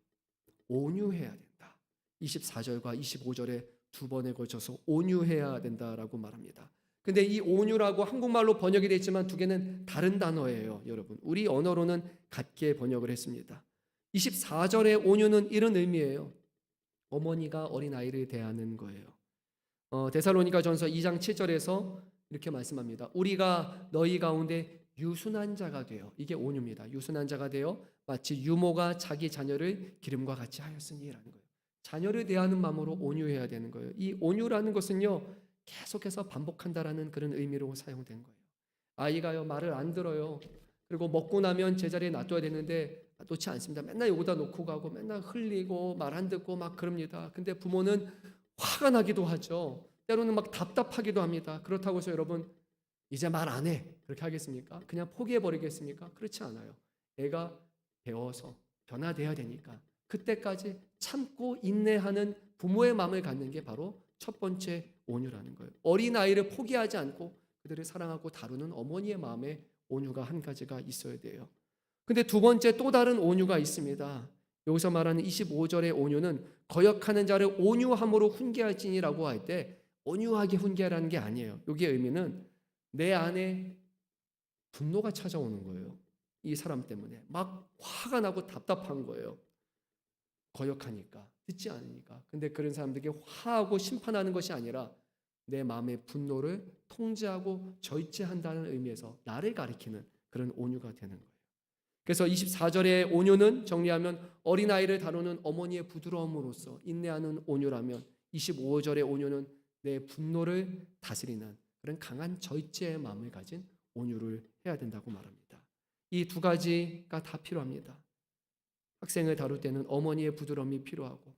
온유해야 된다. 24절과 25절에 두 번에 걸쳐서 온유해야 된다라고 말합니다. 근데 이 온유라고 한국말로 번역이 되어 있지만 두 개는 다른 단어예요, 여러분. 우리 언어로는 같게 번역을 했습니다. 24절의 온유는 이런 의미예요. 어머니가 어린아이를 대하는 거예요. 데살로니가전서 2장 7절에서 이렇게 말씀합니다. 우리가 너희 가운데 유순한 자가 되어, 이게 온유입니다. 유순한 자가 되어 마치 유모가 자기 자녀를 기름과 같이 하였으니라는 거예요. 자녀를 대하는 마음으로 온유해야 되는 거예요. 이 온유라는 것은요, 계속해서 반복한다라는 그런 의미로 사용된 거예요. 아이가요, 말을 안 들어요. 그리고 먹고 나면 제자리에 놔둬야 되는데 놓지 않습니다. 맨날 여기다 놓고 가고 맨날 흘리고 말 안 듣고 막 그럽니다. 근데 부모는 화가 나기도 하죠. 때로는 막 답답하기도 합니다. 그렇다고 해서 여러분 이제 말 안 해, 그렇게 하겠습니까? 그냥 포기해 버리겠습니까? 그렇지 않아요. 애가 배워서 변화돼야 되니까 그때까지 참고 인내하는 부모의 마음을 갖는 게 바로 첫 번째 온유라는 거예요. 어린아이를 포기하지 않고 그들을 사랑하고 다루는 어머니의 마음에 온유가 한 가지가 있어야 돼요. 근데 두 번째 또 다른 온유가 있습니다. 여기서 말하는 25절의 온유는 거역하는 자를 온유함으로 훈계할지니라고 할 때 온유하게 훈계하라는 게 아니에요. 여기의 의미는 내 안에 분노가 찾아오는 거예요. 이 사람 때문에 막 화가 나고 답답한 거예요. 거역하니까, 듣지 않으니까. 근데 그런 사람들에게 화하고 심판하는 것이 아니라 내 마음의 분노를 통제하고 절제한다는 의미에서 나를 가리키는 그런 온유가 되는 거예요. 그래서 24절의 온유는 정리하면 어린아이를 다루는 어머니의 부드러움으로써 인내하는 온유라면, 25절의 온유는 내 분노를 다스리는 그런 강한 절제의 마음을 가진 온유를 해야 된다고 말합니다. 이 두 가지가 다 필요합니다. 학생을 다룰 때는 어머니의 부드러움이 필요하고,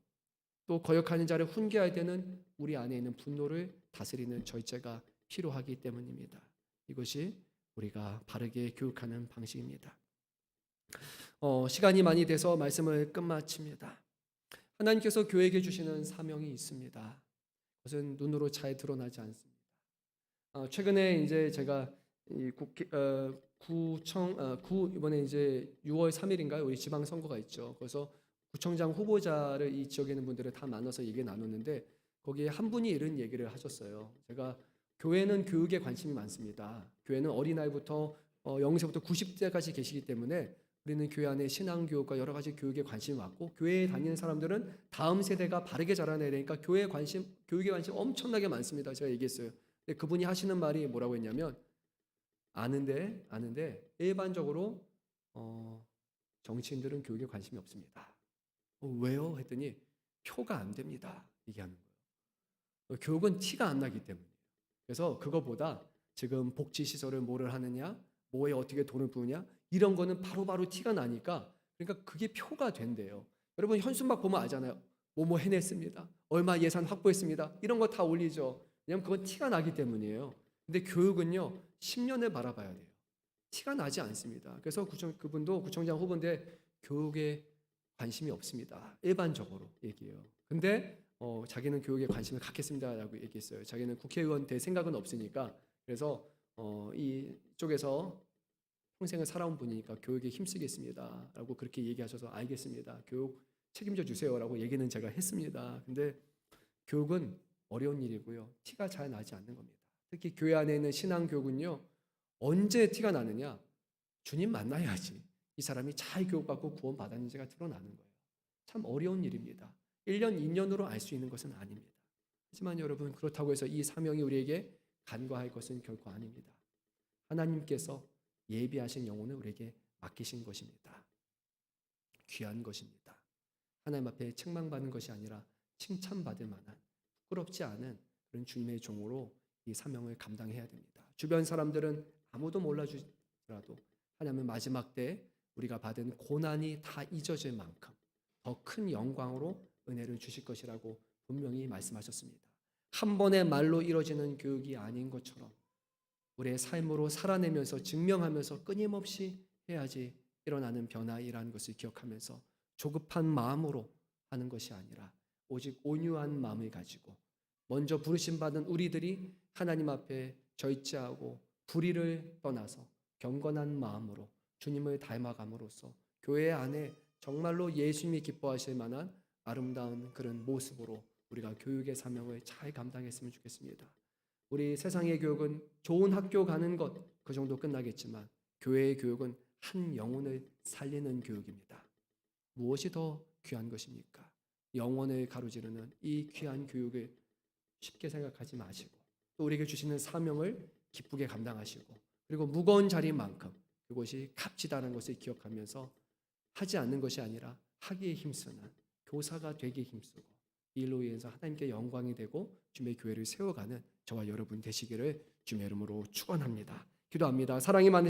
또 거역하는 자를 훈계할 때는 우리 안에 있는 분노를 다스리는 절제가 필요하기 때문입니다. 이것이 우리가 바르게 교육하는 방식입니다. 시간이 많이 돼서 말씀을 끝마칩니다. 하나님께서 교회에게 주시는 사명이 있습니다. 그것은 눈으로 잘 드러나지 않습니다. 최근에 이제 제가 이번에 이제 6월 3일인가요? 우리 지방 선거가 있죠. 그래서 구청장 후보자를 이 지역에 있는 분들을 다 만나서 얘기 나눴는데 거기에 한 분이 이런 얘기를 하셨어요. 제가 교회는 교육에 관심이 많습니다. 교회는 어린아이부터 0세부터 90세까지 계시기 때문에 우리는 교회 안에 신앙교육과 여러 가지 교육에 관심이 많고, 교회에 다니는 사람들은 다음 세대가 바르게 자라나야 되니까 교육에 관심 엄청나게 많습니다. 제가 얘기했어요. 근데 그분이 하시는 말이 뭐라고 했냐면, 아는데 일반적으로 정치인들은 교육에 관심이 없습니다. 왜요? 했더니 표가 안 됩니다. 얘기하는 거예요. 교육은 티가 안 나기 때문에. 그래서 그거보다 지금 복지시설을 뭐를 하느냐, 뭐에 어떻게 돈을 부으냐, 이런 거는 바로바로 티가 나니까, 그러니까 그게 표가 된대요. 여러분 현수막 보면 알잖아요. 뭐뭐 해냈습니다. 얼마 예산 확보했습니다. 이런 거 다 올리죠. 왜냐하면 그건 티가 나기 때문이에요. 근데 교육은요 10년을 바라봐야 돼요. 티가 나지 않습니다. 그래서 그분도 구청장 후보인데 교육에 관심이 없습니다. 일반적으로 얘기해요. 근데 자기는 교육에 관심을 갖겠습니다라고 얘기했어요. 자기는 국회의원 될 생각은 없으니까. 그래서 이쪽에서 평생을 살아온 분이니까 교육에 힘쓰겠습니다라고 그렇게 얘기하셔서 알겠습니다. 교육 책임져 주세요라고 얘기는 제가 했습니다. 근데 교육은 어려운 일이고요. 티가 잘 나지 않는 겁니다. 특히 교회 안에 있는 신앙교육은요. 언제 티가 나느냐? 주님 만나야지 이 사람이 잘 교육받고 구원 받았는지가 드러나는 거예요. 참 어려운 일입니다. 1년, 2년으로 알 수 있는 것은 아닙니다. 하지만 여러분, 그렇다고 해서 이 사명이 우리에게 간과할 것은 결코 아닙니다. 하나님께서 예비하신 영혼을 우리에게 맡기신 것입니다. 귀한 것입니다. 하나님 앞에 책망받는 것이 아니라 칭찬받을 만한 부끄럽지 않은 그런 주님의 종으로 이 사명을 감당해야 됩니다. 주변 사람들은 아무도 몰라주더라도 하나님은 마지막 때 우리가 받은 고난이 다 잊어질 만큼 더 큰 영광으로 은혜를 주실 것이라고 분명히 말씀하셨습니다. 한 번의 말로 이루어지는 교육이 아닌 것처럼 우리의 삶으로 살아내면서 증명하면서 끊임없이 해야지 일어나는 변화이라는 것을 기억하면서 조급한 마음으로 하는 것이 아니라 오직 온유한 마음을 가지고 먼저 부르심 받은 우리들이 하나님 앞에 절제하고 불의를 떠나서 경건한 마음으로 주님을 닮아감으로써 교회 안에 정말로 예수님이 기뻐하실 만한 아름다운 그런 모습으로 우리가 교육의 사명을 잘 감당했으면 좋겠습니다. 우리 세상의 교육은 좋은 학교 가는 것 그 정도 끝나겠지만 교회의 교육은 한 영혼을 살리는 교육입니다. 무엇이 더 귀한 것입니까? 영혼을 가로지르는 이 귀한 교육을 쉽게 생각하지 마시고 또 우리에게 주시는 사명을 기쁘게 감당하시고 그리고 무거운 자리만큼 그것이 값지다는 것을 기억하면서 하지 않는 것이 아니라 하기에 힘쓰는 교사가 되기에 힘쓰고 이 일로 인해서 하나님께 영광이 되고 주님의 교회를 세워가는 저와 여러분 되시기를 주님의 이름으로 축원합니다. 기도합니다. 사랑이 많으신